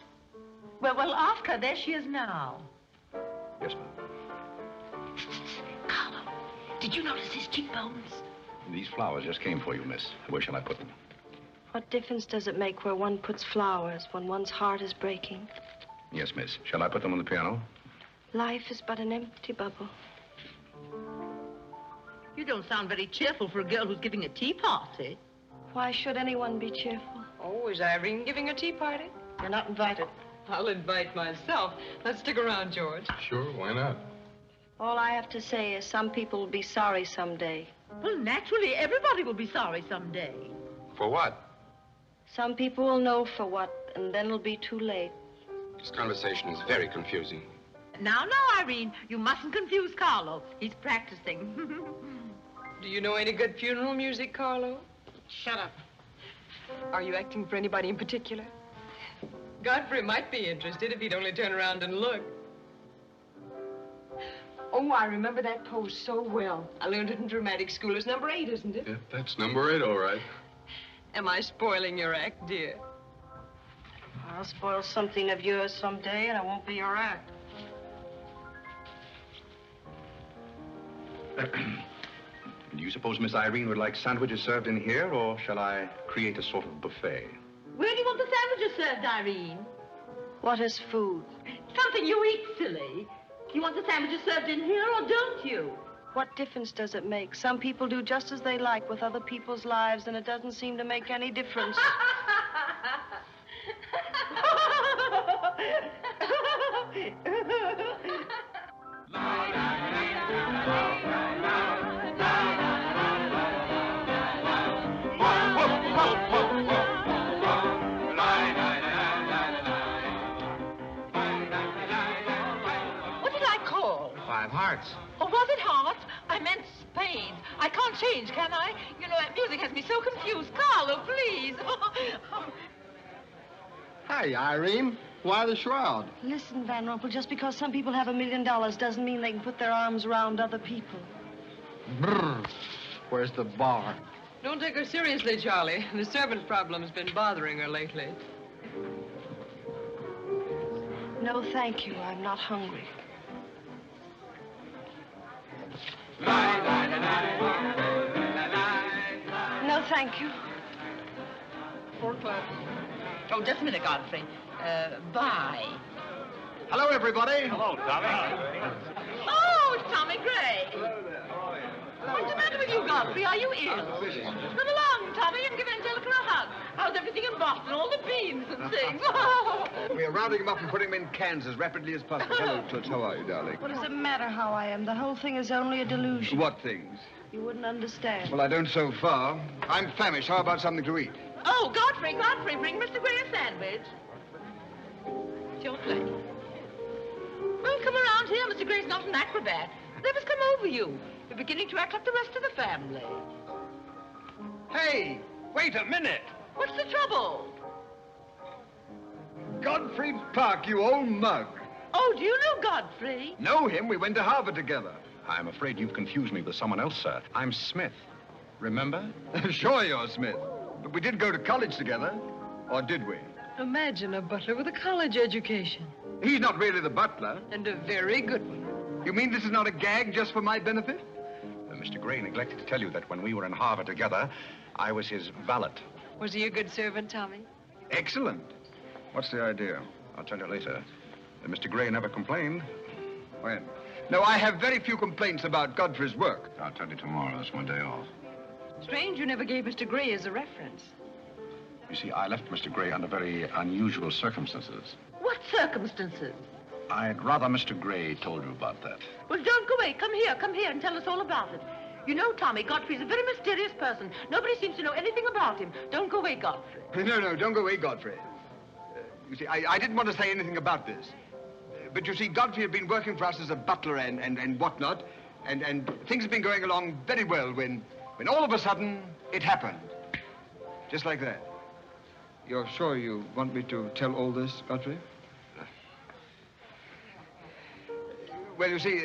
Speaker 10: Well, ask her. There she is now.
Speaker 2: Yes, ma'am.
Speaker 10: Carlo, did you notice his cheekbones?
Speaker 2: These flowers just came for you, miss. Where shall I put them?
Speaker 4: What difference does it make where one puts flowers when one's heart is breaking?
Speaker 2: Yes, miss. Shall I put them on the piano?
Speaker 4: Life is but an empty bubble.
Speaker 10: You don't sound very cheerful for a girl who's giving a tea party.
Speaker 4: Why should anyone be cheerful?
Speaker 8: Oh, is Irene giving a tea party?
Speaker 9: You're not invited.
Speaker 8: I'll invite myself. Let's stick around, George.
Speaker 1: Sure, why not?
Speaker 4: All I have to say is some people will be sorry someday.
Speaker 10: Well, naturally, everybody will be sorry someday.
Speaker 1: For what?
Speaker 4: Some people will know for what, and then it'll be too late.
Speaker 1: This conversation is very confusing.
Speaker 10: Now, Irene, you mustn't confuse Carlo. He's practicing.
Speaker 8: Do you know any good funeral music, Carlo?
Speaker 9: Shut up.
Speaker 8: Are you acting for anybody in particular? Godfrey might be interested if he'd only turn around and look. Oh, I remember that pose so well. I learned it in dramatic school. It's number 8, isn't it?
Speaker 1: Yeah, that's number 8, all right.
Speaker 8: Am I spoiling your act, dear?
Speaker 4: I'll spoil something of yours someday, and it won't be your act.
Speaker 2: Do you suppose Miss Irene would like sandwiches served in here, or shall I create a sort of buffet?
Speaker 10: Where do you want the sandwiches served, Irene?
Speaker 4: What is food?
Speaker 10: Something you eat, silly. Do you want the sandwiches served in here, or don't you?
Speaker 4: What difference does it make? Some people do just as they like with other people's lives, and it doesn't seem to make any difference.
Speaker 10: What did I call?
Speaker 11: 5 hearts.
Speaker 10: Oh, was it hearts? I meant spades. I can't change, can I? You know, that music has me so confused. Carlo, please.
Speaker 13: Hey, Irene. Why the shroud?
Speaker 4: Listen, Van Rumpel, just because some people have $1 million doesn't mean they can put their arms around other people.
Speaker 13: Brr. Where's the bar?
Speaker 8: Don't take her seriously, Charlie. The servant problem's been bothering her lately.
Speaker 4: No, thank you. I'm not hungry. No, thank you.
Speaker 10: 4 o'clock. Oh, just a minute, Godfrey. Bye.
Speaker 13: Hello, everybody.
Speaker 5: Hello, Tommy.
Speaker 10: Oh, it's Tommy Gray. What's the matter with you, Godfrey? Are you ill? Come along, Tommy, and give Angelica a hug. How's everything in Boston? All the beans and things.
Speaker 13: We are rounding them up and putting them in cans as rapidly as possible. Hello, Toots. How are you, darling?
Speaker 4: What does it matter how I am? The whole thing is only a delusion.
Speaker 13: What things?
Speaker 4: You wouldn't understand.
Speaker 13: Well, I don't so far. I'm famished. How about something to eat?
Speaker 10: Oh, Godfrey, bring Mr. Gray a sandwich. It's your plate. Well, come around here. Mr. Gray's not an acrobat. Whatever's come over you? You're beginning to act like the rest of the family.
Speaker 13: Hey, wait a minute.
Speaker 10: What's the trouble?
Speaker 13: Godfrey Parke, you old mug.
Speaker 10: Oh, do you know Godfrey?
Speaker 13: Know him? We went to Harvard together.
Speaker 2: I'm afraid you've confused me with someone else, sir. I'm Smith. Remember?
Speaker 13: Sure you're Smith. But we did go to college together. Or did we?
Speaker 8: Imagine a butler with a college education.
Speaker 13: He's not really the butler.
Speaker 8: And a very good one.
Speaker 13: You mean this is not a gag just for my benefit?
Speaker 2: Mr. Gray neglected to tell you that when we were in Harvard together, I was his valet.
Speaker 8: Was he a good servant, Tommy?
Speaker 13: Excellent.
Speaker 2: What's the idea? I'll tell you later. Mr. Gray never complained.
Speaker 13: When? No, I have very few complaints about Godfrey's work.
Speaker 2: I'll tell you tomorrow. That's one day off.
Speaker 8: Strange you never gave Mr. Gray as a reference.
Speaker 2: You see, I left Mr. Gray under very unusual circumstances.
Speaker 10: What circumstances?
Speaker 2: I'd rather Mr. Gray told you about that.
Speaker 10: Well, don't go away. Come here and tell us all about it. You know, Tommy, Godfrey's a very mysterious person. Nobody seems to know anything about him. Don't go away, Godfrey.
Speaker 13: No, don't go away, Godfrey. You see, I didn't want to say anything about this. But you see, Godfrey had been working for us as a butler and whatnot, and things have been going along very well when all of a sudden it happened. Just like that. You're sure you want me to tell all this, Godfrey? Well, you see,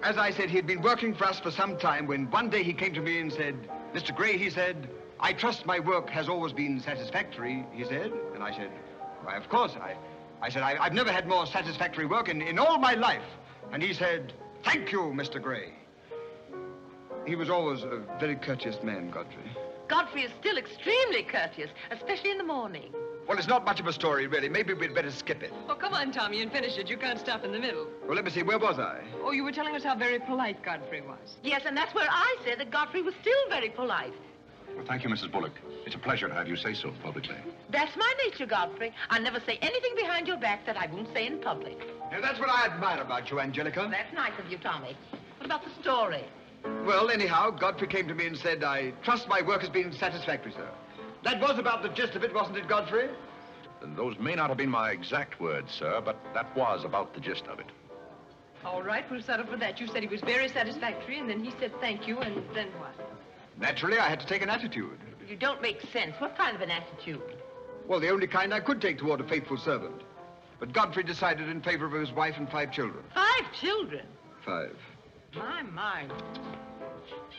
Speaker 13: as I said, he'd been working for us for some time when one day he came to me and said, Mr. Gray, he said, I trust my work has always been satisfactory, he said. And I said, why, of course. I said, I've never had more satisfactory work in all my life. And he said, thank you, Mr. Gray. He was always a very courteous man, Godfrey.
Speaker 10: Godfrey is still extremely courteous, especially in the morning.
Speaker 13: Well, it's not much of a story, really. Maybe we'd better skip it.
Speaker 8: Oh, come on, Tommy, and finish it. You can't stop in the middle.
Speaker 13: Well, let me see. Where was I?
Speaker 8: Oh, you were telling us how very polite Godfrey was.
Speaker 10: Yes, and that's where I said that Godfrey was still very polite.
Speaker 2: Well, thank you, Mrs. Bullock. It's a pleasure to have you say so publicly.
Speaker 10: That's my nature, Godfrey. I never say anything behind your back that I won't say in public.
Speaker 13: Now, that's what I admire about you, Angelica.
Speaker 10: That's nice of you, Tommy. What about the story?
Speaker 13: Well, anyhow, Godfrey came to me and said, I trust my work has been satisfactory, sir. That was about the gist of it, wasn't it, Godfrey?
Speaker 2: Those may not have been my exact words, sir, but that was about the gist of it.
Speaker 8: All right, we'll settle for that. You said he was very satisfactory, and then he said thank you, and then what?
Speaker 13: Naturally, I had to take an attitude.
Speaker 10: You don't make sense. What kind of an attitude?
Speaker 13: Well, the only kind I could take toward a faithful servant. But Godfrey decided in favor of his wife and 5 children.
Speaker 10: 5 children?
Speaker 13: 5.
Speaker 10: My.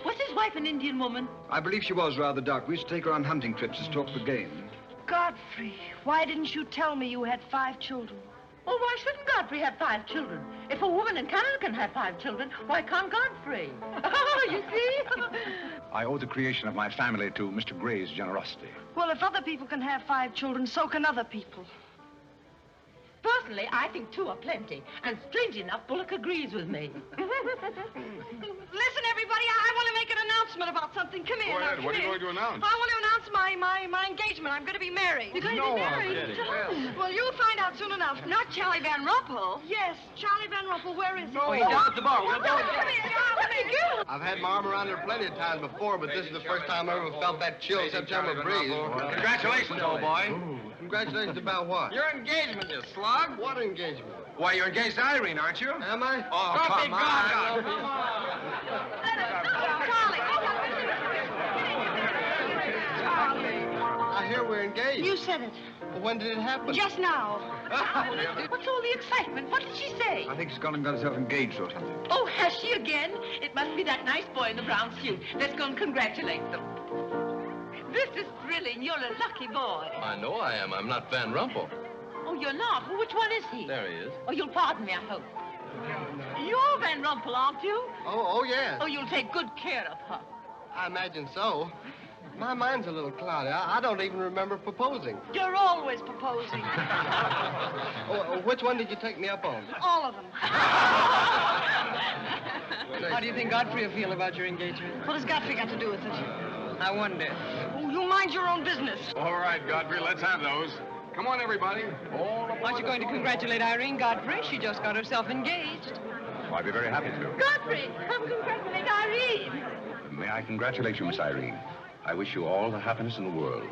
Speaker 10: Was his wife an Indian woman?
Speaker 13: I believe she was rather dark. We used to take her on hunting trips to stalk the game.
Speaker 4: Godfrey, why didn't you tell me you had 5 children?
Speaker 10: Well, why shouldn't Godfrey have 5 children? If a woman in Canada can have 5 children, why can't Godfrey? Oh, you see?
Speaker 2: I owe the creation of my family to Mr. Gray's generosity.
Speaker 4: Well, if other people can have 5 children, so can other people.
Speaker 10: Personally, I think 2 are plenty. And strangely enough, Bullock agrees with me.
Speaker 4: Listen, everybody, I want to make an announcement about something. Come here.
Speaker 1: Go ahead.
Speaker 4: Now,
Speaker 1: What are
Speaker 4: come
Speaker 1: you
Speaker 4: here.
Speaker 1: going to announce?
Speaker 4: I want to announce my engagement. I'm going to be married.
Speaker 10: You're going to be married?
Speaker 4: Well, you'll find out soon enough.
Speaker 10: Not Charlie Van Rumpel.
Speaker 4: Yes, Charlie Van Rumpel. Where is he?
Speaker 11: Oh, he's down at the bar. We'll go and
Speaker 4: Come here, Charlie.
Speaker 14: I've had my arm around her plenty of times before, but this is the first time I ever felt that chill September breeze.
Speaker 11: Congratulations, old boy.
Speaker 14: Congratulations about what?
Speaker 11: Your engagement, you slug.
Speaker 14: What engagement?
Speaker 11: Why, you're engaged to Irene, aren't you?
Speaker 14: Am I?
Speaker 11: Oh, come on.
Speaker 14: I hear we're engaged.
Speaker 4: You said it.
Speaker 14: Well, when did it happen?
Speaker 4: Just now.
Speaker 10: What's all the excitement? What did she say?
Speaker 13: I think she's gone and got herself engaged or something.
Speaker 10: Oh, has she again? It must be that nice boy in the brown suit. Let's go and congratulate them. This is thrilling. You're a lucky boy.
Speaker 7: I know I am. I'm not Van Rumpel.
Speaker 10: Oh, you're not? Well, which one is he?
Speaker 7: There he is.
Speaker 10: Oh, you'll pardon me, I hope. You're Van Rumpel, aren't you?
Speaker 14: Oh, yes.
Speaker 10: Oh, you'll take good care of her.
Speaker 14: I imagine so. My mind's a little cloudy. I don't even remember proposing.
Speaker 4: You're always proposing.
Speaker 14: Which one did you take me up on?
Speaker 4: All of them.
Speaker 10: How
Speaker 11: do you think Godfrey will feel about your engagement?
Speaker 4: What has Godfrey got to do with it?
Speaker 11: I wonder.
Speaker 4: Oh, you mind your own business.
Speaker 1: All right, Godfrey, let's have those. Come on, everybody.
Speaker 8: Aren't you going to congratulate Irene, Godfrey? She just got herself engaged.
Speaker 2: Oh, I'd be very happy to.
Speaker 10: Godfrey, come congratulate Irene.
Speaker 2: May I congratulate you, Miss Irene? I wish you all the happiness in the world.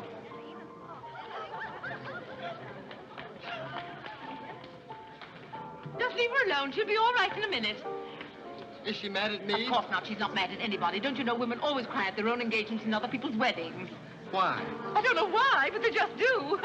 Speaker 10: Just leave her alone. She'll be all right in a minute.
Speaker 14: Is she mad at me?
Speaker 10: Of course not. She's not mad at anybody. Don't you know women always cry at their own engagements and other people's weddings?
Speaker 14: Why?
Speaker 10: I don't know why, but they just do.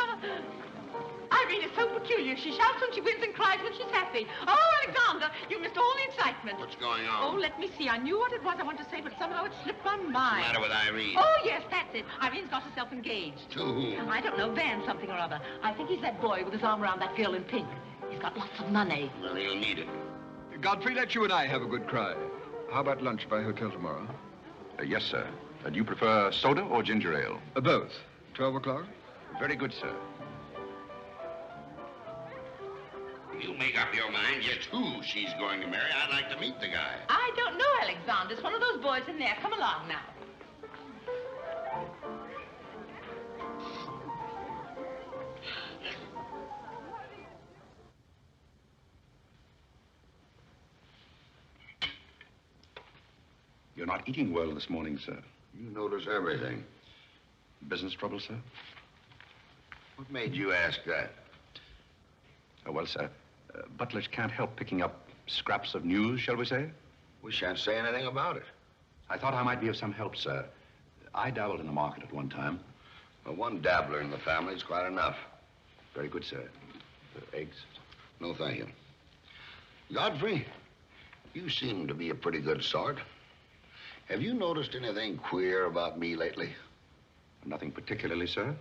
Speaker 10: Irene is so peculiar. She shouts when she wins and cries when she's happy. Oh, Alexander, you missed all the excitement.
Speaker 6: What's going on?
Speaker 10: Oh, let me see. I knew what it was I wanted to say, but somehow it slipped my mind.
Speaker 6: What's the matter with Irene?
Speaker 10: Oh, yes, that's it. Irene's got herself engaged.
Speaker 6: To whom?
Speaker 10: I don't know, Van something or other. I think he's that boy with his arm around that girl in pink. He's got lots of money.
Speaker 6: Well, he'll need it.
Speaker 13: Godfrey, let you and I have a good cry. How about lunch by hotel tomorrow?
Speaker 2: Yes, sir. Do you prefer soda or ginger ale?
Speaker 13: Both. 12 o'clock?
Speaker 2: Very good, sir.
Speaker 6: You make up your mind just who she's going to marry. I'd like to meet the guy.
Speaker 10: I don't know, Alexander. It's one of those boys in there. Come along now.
Speaker 2: You're not eating well this morning, sir.
Speaker 6: You notice everything.
Speaker 2: Business trouble, sir?
Speaker 6: What made you ask that?
Speaker 2: Oh, well, sir, butlers can't help picking up scraps of news, shall we say?
Speaker 6: We shan't say anything about it.
Speaker 2: I thought I might be of some help, sir. I dabbled in the market at one time.
Speaker 6: Well, one dabbler in the family is quite enough.
Speaker 2: Very good, sir. Eggs?
Speaker 6: No, thank you. Godfrey, you seem to be a pretty good sort. Have you noticed anything queer about me lately?
Speaker 2: Nothing particularly, sir.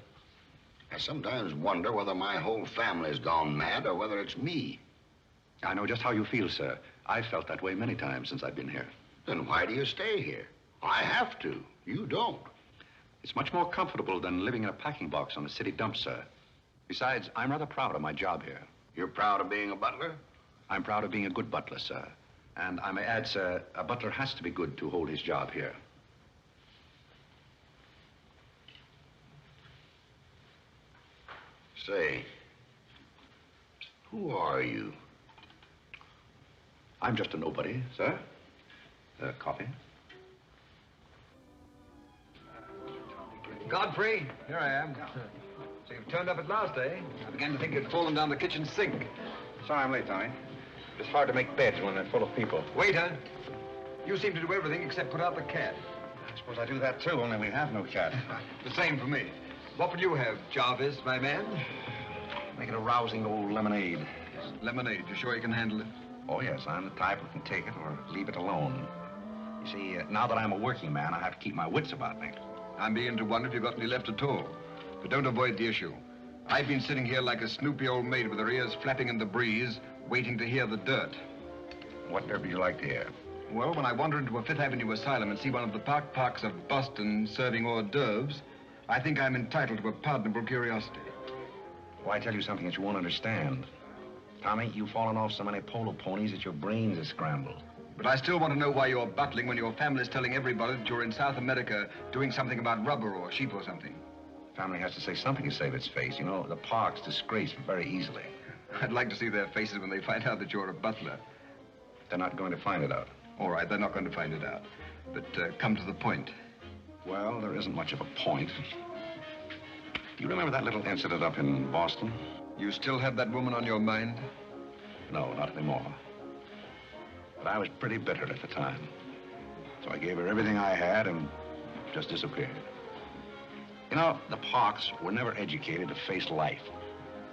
Speaker 6: I sometimes wonder whether my whole family's gone mad or whether it's me.
Speaker 2: I know just how you feel, sir. I've felt that way many times since I've been here.
Speaker 6: Then why do you stay here? I have to. You don't.
Speaker 2: It's much more comfortable than living in a packing box on a city dump, sir. Besides, I'm rather proud of my job here.
Speaker 6: You're proud of being a butler?
Speaker 2: I'm proud of being a good butler, sir. And I may add, sir, a butler has to be good to hold his job here.
Speaker 6: Say, who are you?
Speaker 2: I'm just a nobody, sir. Coffee?
Speaker 13: Godfrey, here I am. So you've turned up at last, eh? I began to think you'd fallen down the kitchen sink.
Speaker 2: Sorry I'm late, Tommy. It's hard to make beds when they're full of people.
Speaker 13: Waiter, you seem to do everything except put out the cat.
Speaker 2: I suppose I do that, too, only we have no cat.
Speaker 13: The same for me. What would you have, Jarvis, my man?
Speaker 2: Make it a rousing old lemonade.
Speaker 13: Lemonade, you sure you can handle it?
Speaker 2: Oh, yes, I'm the type who can take it or leave it alone. You You see, now that I'm a working man, I have to keep my wits about me.
Speaker 13: I'm beginning to wonder if you've got any left at all. But don't avoid the issue. I've been sitting here like a snoopy old maid with her ears flapping in the breeze, waiting to hear the dirt.
Speaker 2: What dirt would you like to hear?
Speaker 13: Well, when I wander into a Fifth Avenue asylum and see one of the Parks of Boston serving hors d'oeuvres, I think I'm entitled to a pardonable curiosity.
Speaker 2: Well, I tell you something that you won't understand. Tommy, you've fallen off so many polo ponies that your brains are scrambled.
Speaker 13: But I still want to know why you're buttling when your family's telling everybody that you're in South America doing something about rubber or sheep or something.
Speaker 2: Family has to say something to save its face. You know, the Parks disgrace very easily.
Speaker 13: I'd like to see their faces when they find out that you're a butler.
Speaker 2: They're not going to find it out.
Speaker 13: All right, they're not going to find it out. But come to the point.
Speaker 2: Well, there isn't much of a point. Do you remember that little incident up in Boston?
Speaker 13: You still have that woman on your mind?
Speaker 2: No, not anymore. But I was pretty bitter at the time. So I gave her everything I had and just disappeared. You know, the Parks were never educated to face life.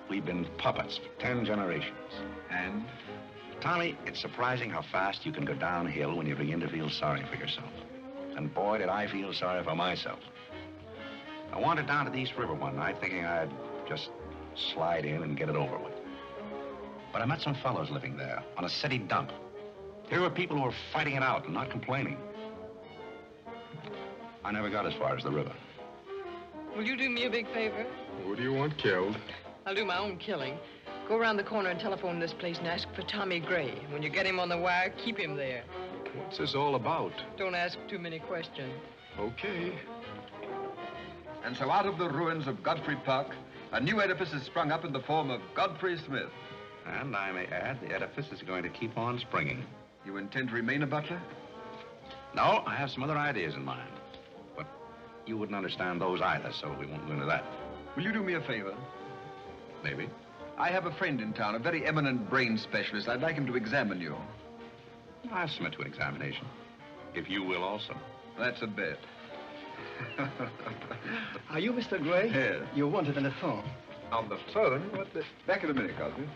Speaker 2: We've been puppets for 10 generations.
Speaker 13: And?
Speaker 2: Tommy, it's surprising how fast you can go downhill when you begin to feel sorry for yourself. And boy, did I feel sorry for myself. I wandered down to the East River one night thinking I'd just slide in and get it over with. But I met some fellows living there on a city dump. Here were people who were fighting it out and not complaining. I never got as far as the river.
Speaker 8: Will you do me a big favor?
Speaker 1: Who do you want killed?
Speaker 8: I'll do my own killing. Go around the corner and telephone this place and ask for Tommy Gray. When you get him on the wire, keep him there.
Speaker 1: What's this all about?
Speaker 8: Don't ask too many questions.
Speaker 1: Okay.
Speaker 13: And so out of the ruins of Godfrey Park, a new edifice has sprung up in the form of Godfrey Smith.
Speaker 2: And I may add, the edifice is going to keep on springing.
Speaker 13: You intend to remain a butler?
Speaker 2: No, I have some other ideas in mind. But you wouldn't understand those either, so we won't go into that.
Speaker 13: Will you do me a favor?
Speaker 2: Maybe.
Speaker 13: I have a friend in town, a very eminent brain specialist. I'd like him to examine you.
Speaker 2: I'll submit to an examination. If you will also.
Speaker 13: That's a bet.
Speaker 14: Are you Mr. Gray?
Speaker 13: Yes.
Speaker 14: You're wanted on the phone.
Speaker 13: On the phone? What the... Back in a minute, Cosby.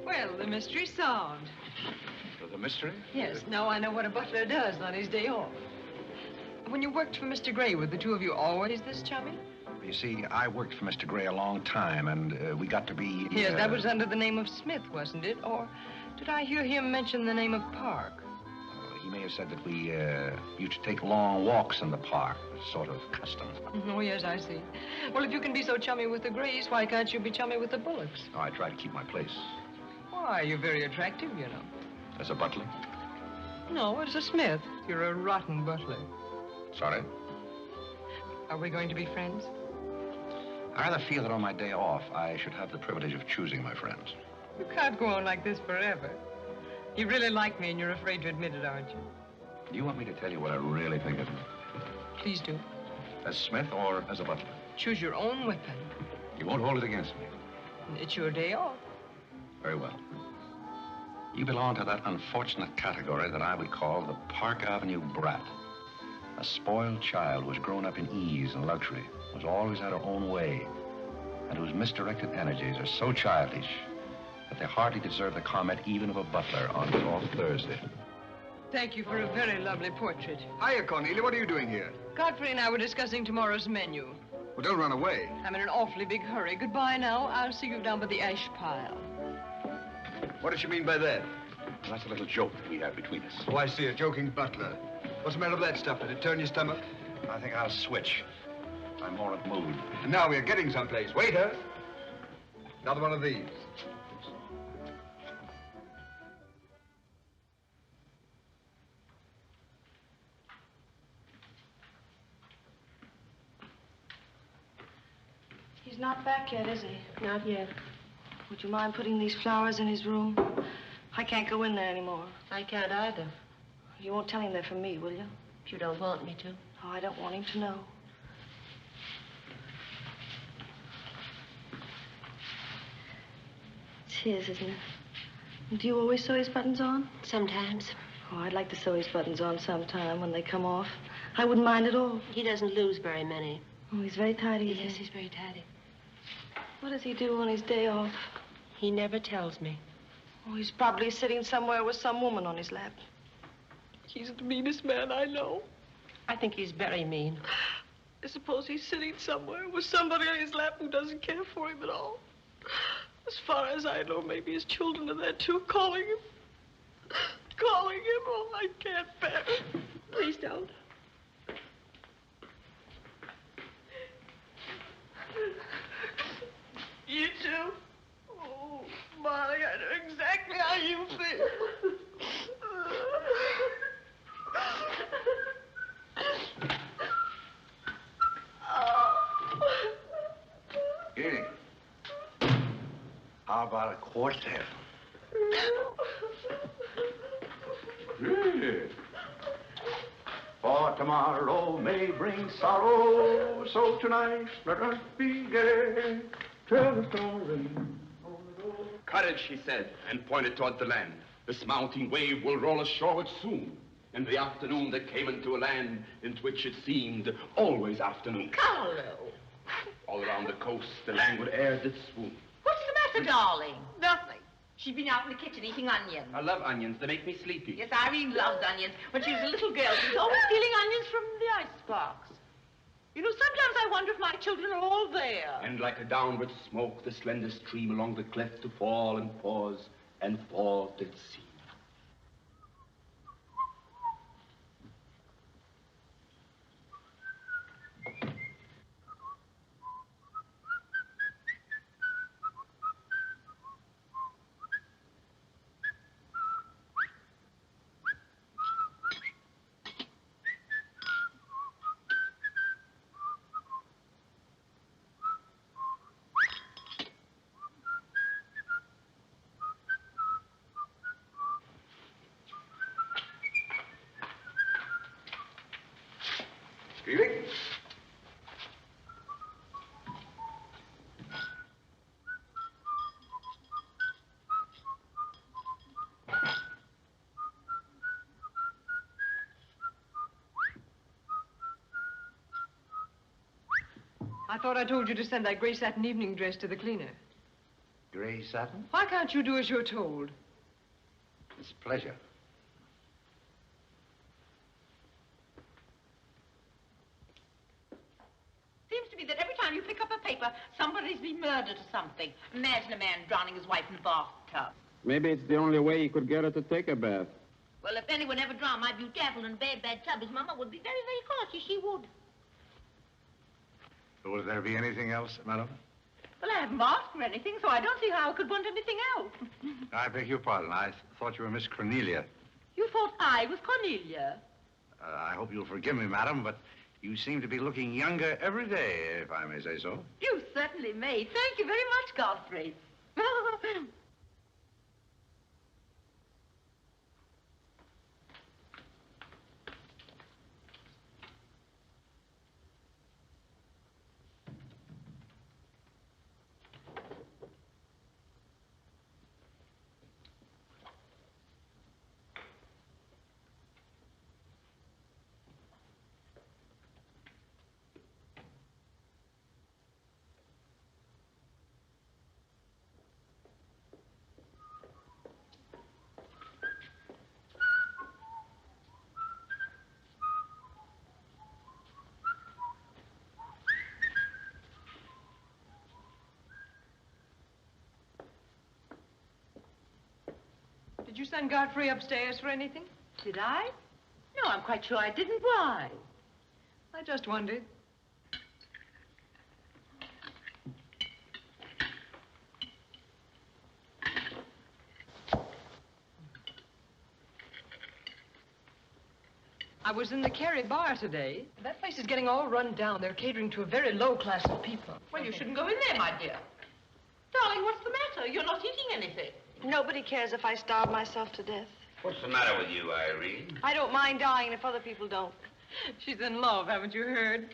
Speaker 8: Well, the mystery's solved.
Speaker 2: The mystery?
Speaker 8: Yes, now I know what a butler does on his day off. When you worked for Mr. Gray, were the two of you always this chummy?
Speaker 2: You see, I worked for Mr. Gray a long time, and we got to be...
Speaker 8: Yes, that was under the name of Smith, wasn't it? Or did I hear him mention the name of Parke?
Speaker 2: He may have said that we used to take long walks in the park, a sort of custom.
Speaker 8: Oh, yes, I see. Well, if you can be so chummy with the Grays, why can't you be chummy with the Bullocks?
Speaker 2: Oh, I try to keep my place.
Speaker 8: Why, you're very attractive, you know.
Speaker 2: As a butler?
Speaker 8: No, as a Smith. You're a rotten butler.
Speaker 2: Sorry?
Speaker 8: Are we going to be friends?
Speaker 2: I rather feel that on my day off, I should have the privilege of choosing my friends.
Speaker 8: You can't go on like this forever. You really like me and you're afraid to admit it, aren't you?
Speaker 2: Do you want me to tell you what I really think of you?
Speaker 8: Please do.
Speaker 2: As Smith or as a butler?
Speaker 8: Choose your own weapon.
Speaker 2: You won't hold it against me.
Speaker 8: It's your day off.
Speaker 2: Very well. You belong to that unfortunate category that I would call the Park Avenue brat. A spoiled child who has grown up in ease and luxury, who's always had her own way, and whose misdirected energies are so childish that they hardly deserve the comment even of a butler on his off Thursday.
Speaker 8: Thank you for a very lovely portrait.
Speaker 13: Hiya, Cornelia. What are you doing here?
Speaker 8: Godfrey and I were discussing tomorrow's menu.
Speaker 13: Well, don't run away.
Speaker 8: I'm in an awfully big hurry. Goodbye now. I'll see you down by the ash pile.
Speaker 13: What does she mean by that?
Speaker 2: Well, that's a little joke that we have between us.
Speaker 13: Oh, I see. A joking butler. What's the matter with that stuff? Did it turn your stomach?
Speaker 2: I think I'll switch. I'm more at mood.
Speaker 13: And now we're getting someplace. Waiter! Another one of these.
Speaker 4: He's not back yet, is he?
Speaker 9: Not yet.
Speaker 4: Would you mind putting these flowers in his room? I can't go in there anymore.
Speaker 9: I can't either.
Speaker 4: You won't tell him they're from me, will you?
Speaker 9: If you don't want me to.
Speaker 4: Oh, I don't want him to know. It's his, isn't it? Do you always sew his buttons on?
Speaker 9: Sometimes.
Speaker 4: Oh, I'd like to sew his buttons on sometime when they come off. I wouldn't mind at all.
Speaker 9: He doesn't lose very many.
Speaker 4: Oh, he's very tidy.
Speaker 9: Yes, he's very tidy.
Speaker 4: What does he do on his day off?
Speaker 9: He never tells me.
Speaker 4: Oh, he's probably sitting somewhere with some woman on his lap. He's the meanest man I know.
Speaker 9: I think he's very mean.
Speaker 4: I suppose he's sitting somewhere with somebody on his lap who doesn't care for him at all. As far as I know, maybe his children are there too, calling him. Calling him. Oh, I can't bear it. Please don't. You too? Oh, Molly, I know exactly how you feel.
Speaker 2: Edie, how about a quartet? Yeah. For tomorrow may bring sorrow, so tonight let us be gay. Tell the story.
Speaker 15: Courage, he said, and pointed toward the land. This mounting wave will roll us shoreward soon. In the afternoon they came into a land into which it seemed always afternoon.
Speaker 10: Carlo!
Speaker 15: All around the coast, the languid air did swoon.
Speaker 10: What's the matter, darling? Nothing. She's been out in the kitchen eating onions.
Speaker 15: I love onions. They make me sleepy.
Speaker 10: Yes, Irene loved onions. When she was a little girl, she was always stealing onions from the icebox. You know, sometimes I wonder if my children are all there.
Speaker 15: And like a downward smoke, the slender stream along the cleft to fall and pause, and fall did seem.
Speaker 2: Feeling?
Speaker 8: I thought I told you to send that gray satin evening dress to the cleaner.
Speaker 2: Gray satin?
Speaker 8: Why can't you do as you're told?
Speaker 2: It's a pleasure.
Speaker 10: Seems to me that every time you pick up a paper, somebody's been murdered or something. Imagine a man drowning his wife in a bathtub.
Speaker 16: Maybe it's the only way he could get her to take a bath.
Speaker 10: Well, if anyone ever drowned my beautiful in a bad, bad tub, his mama would be very, very cautious. She would.
Speaker 2: Will there be anything else, madam?
Speaker 10: Well, I haven't asked for anything, so I don't see how I could want anything else.
Speaker 2: I beg your pardon. I thought you were Miss Cornelia.
Speaker 10: You thought I was Cornelia?
Speaker 2: I hope you'll forgive me, madam, but you seem to be looking younger every day, if I may say so.
Speaker 10: You certainly may. Thank you very much, Godfrey.
Speaker 8: Did you send Godfrey upstairs for anything?
Speaker 10: Did I? No, I'm quite sure I didn't. Why?
Speaker 8: I just wondered. I was in the Cary bar today. That place is getting all run down. They're catering to a very low class of people.
Speaker 10: Well, you shouldn't go in there, my dear. Darling, what's the matter? You're not eating anything.
Speaker 4: Nobody cares if I starve myself to death.
Speaker 6: What's the matter with you, Irene?
Speaker 4: I don't mind dying if other people don't.
Speaker 8: She's in love, haven't you heard?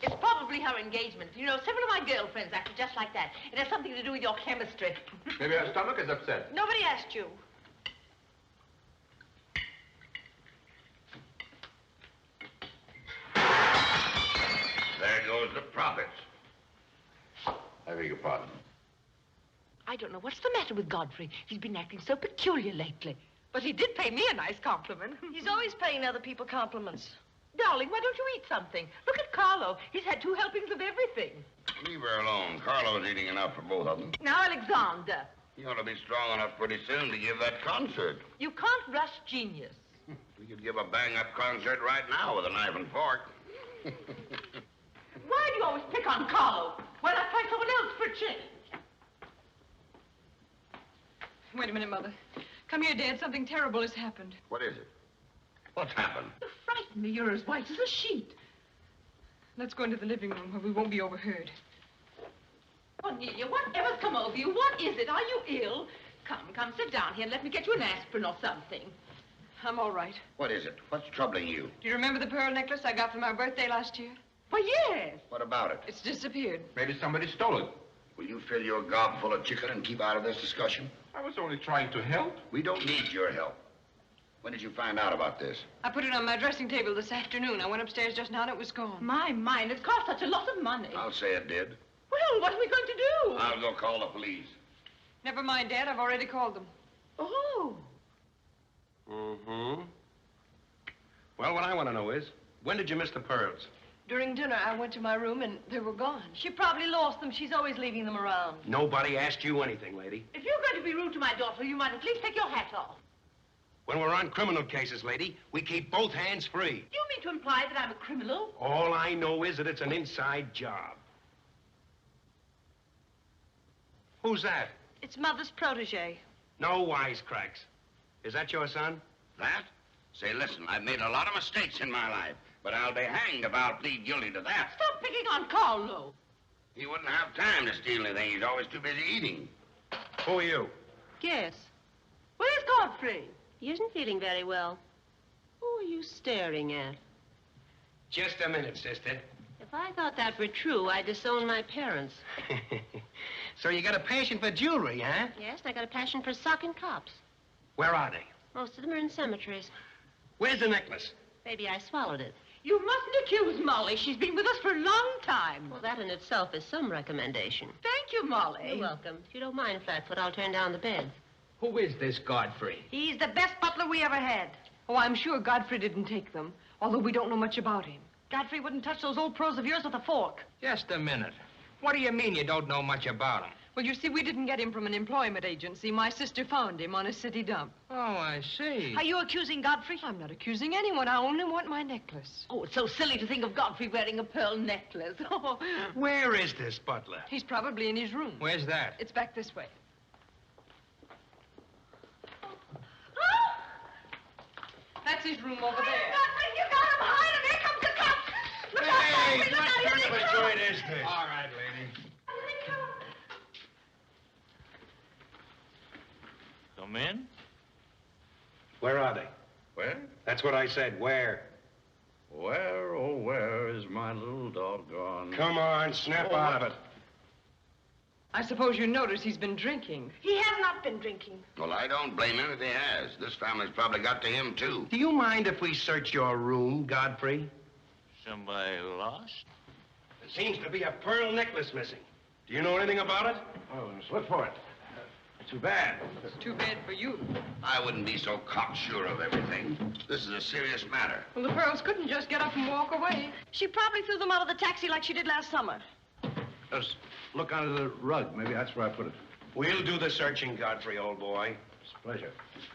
Speaker 10: It's probably her engagement. You know, several of my girlfriends acted just like that. It has something to do with your chemistry.
Speaker 15: Maybe her stomach is upset.
Speaker 4: Nobody asked you.
Speaker 6: There goes the profits. I beg your pardon.
Speaker 10: I don't know what's the matter with Godfrey. He's been acting so peculiar lately. But he did pay me a nice compliment.
Speaker 4: He's always paying other people compliments.
Speaker 10: Darling, why don't you eat something? Look at Carlo. He's had 2 helpings of everything.
Speaker 6: Leave her alone. Carlo's eating enough for both of them.
Speaker 10: Now, Alexander,
Speaker 6: You ought to be strong enough pretty soon to give that concert.
Speaker 10: you can't rush genius.
Speaker 6: We could give a bang-up concert right now with a knife and fork.
Speaker 10: Why do you always pick on Carlo? Why not try someone else for a change?
Speaker 8: Wait a minute, Mother. Come here, Dad. Something terrible has happened.
Speaker 6: What is it? What's happened?
Speaker 10: You frighten me. You're as white as a sheet.
Speaker 8: Let's go into the living room where we won't be overheard.
Speaker 10: Cornelia, whatever's come over you? What is it? Are you ill? Come, sit down here and let me get you an aspirin or something.
Speaker 8: I'm all right.
Speaker 6: What is it? What's troubling you?
Speaker 8: Do you remember the pearl necklace I got for my birthday last year?
Speaker 10: Why, yes.
Speaker 6: What about it?
Speaker 8: It's disappeared.
Speaker 6: Maybe somebody stole it. Will you fill your gob full of chicken and keep out of this discussion?
Speaker 15: I was only trying to help.
Speaker 6: We don't need your help. When did you find out about this?
Speaker 8: I put it on my dressing table this afternoon. I went upstairs just now and it was gone.
Speaker 10: My mind, it's cost such a lot of money.
Speaker 6: I'll say it did.
Speaker 10: Well, what are we going to do?
Speaker 6: I'll go call the police.
Speaker 8: Never mind, Dad. I've already called them.
Speaker 10: Oh.
Speaker 1: Mm-hmm. Well, what I want to know is, when did you miss the pearls?
Speaker 4: During dinner, I went to my room and they were gone. She probably lost them. She's always leaving them around.
Speaker 1: Nobody asked you anything, lady.
Speaker 10: If you're going to be rude to my daughter, you might at least take your hat off.
Speaker 1: When we're on criminal cases, lady, we keep both hands free.
Speaker 10: Do you mean to imply that I'm a criminal?
Speaker 1: All I know is that it's an inside job. Who's that?
Speaker 4: It's Mother's protege.
Speaker 1: No wisecracks. Is that your son?
Speaker 6: That? Say, listen, I've made a lot of mistakes in my life, but I'll be hanged if I'll plead guilty to that.
Speaker 10: Stop picking on Carlo.
Speaker 6: He wouldn't have time to steal anything. He's always too busy eating.
Speaker 1: Who are you?
Speaker 9: Yes.
Speaker 10: Where's Godfrey?
Speaker 9: He isn't feeling very well. Who are you staring at?
Speaker 1: Just a minute, sister.
Speaker 9: If I thought that were true, I'd disown my parents.
Speaker 1: So you got a passion for jewelry, huh?
Speaker 9: Yes, and I got a passion for socking cops.
Speaker 1: Where are they?
Speaker 9: Most of them are in cemeteries.
Speaker 1: Where's the necklace?
Speaker 9: Maybe I swallowed it.
Speaker 10: You mustn't accuse Molly. She's been with us for a long time.
Speaker 9: Well, that in itself is some recommendation.
Speaker 10: Thank you, Molly.
Speaker 9: You're welcome. If you don't mind, Flatfoot, I'll turn down the beds.
Speaker 1: Who is this Godfrey?
Speaker 10: He's the best butler we ever had.
Speaker 8: Oh, I'm sure Godfrey didn't take them, although we don't know much about him.
Speaker 10: Godfrey wouldn't touch those old pearls of yours with a fork.
Speaker 11: Just a minute. What do you mean you don't know much about him?
Speaker 8: Well, you see, we didn't get him from an employment agency. My sister found him on a city dump.
Speaker 11: Oh, I see.
Speaker 10: Are you accusing Godfrey?
Speaker 8: I'm not accusing anyone. I only want my necklace.
Speaker 10: Oh, it's so silly to think of Godfrey wearing a pearl necklace. Oh.
Speaker 1: Where is this butler?
Speaker 8: He's probably in his room.
Speaker 11: Where's that?
Speaker 8: It's back this way. That's his room over there.
Speaker 10: Godfrey, you got him behind him. Here comes the cops. Look out, Godfrey. Look out. Here they come.
Speaker 1: joint is this? All right, lady.
Speaker 7: Come in.
Speaker 1: Where are they?
Speaker 15: Where?
Speaker 1: That's what I said. Where?
Speaker 15: Where, oh, where is my little doggone?
Speaker 1: Come on, snap out of it.
Speaker 8: I suppose you notice he's been drinking.
Speaker 4: He has not been drinking.
Speaker 6: Well, I don't blame him if he has. This family's probably got to him, too.
Speaker 1: Do you mind if we search your room, Godfrey?
Speaker 7: Somebody lost?
Speaker 1: There seems to be a pearl necklace missing. Do you know anything about it?
Speaker 15: Oh, slip for it. Too bad.
Speaker 8: It's too bad for you.
Speaker 6: I wouldn't be so cocksure of everything. This is a serious matter.
Speaker 8: Well, the pearls couldn't just get up and walk away.
Speaker 4: She probably threw them out of the taxi like she did last summer.
Speaker 15: Just look under the rug. Maybe that's where I put it.
Speaker 1: We'll do the searching, Godfrey, old boy.
Speaker 15: It's a pleasure.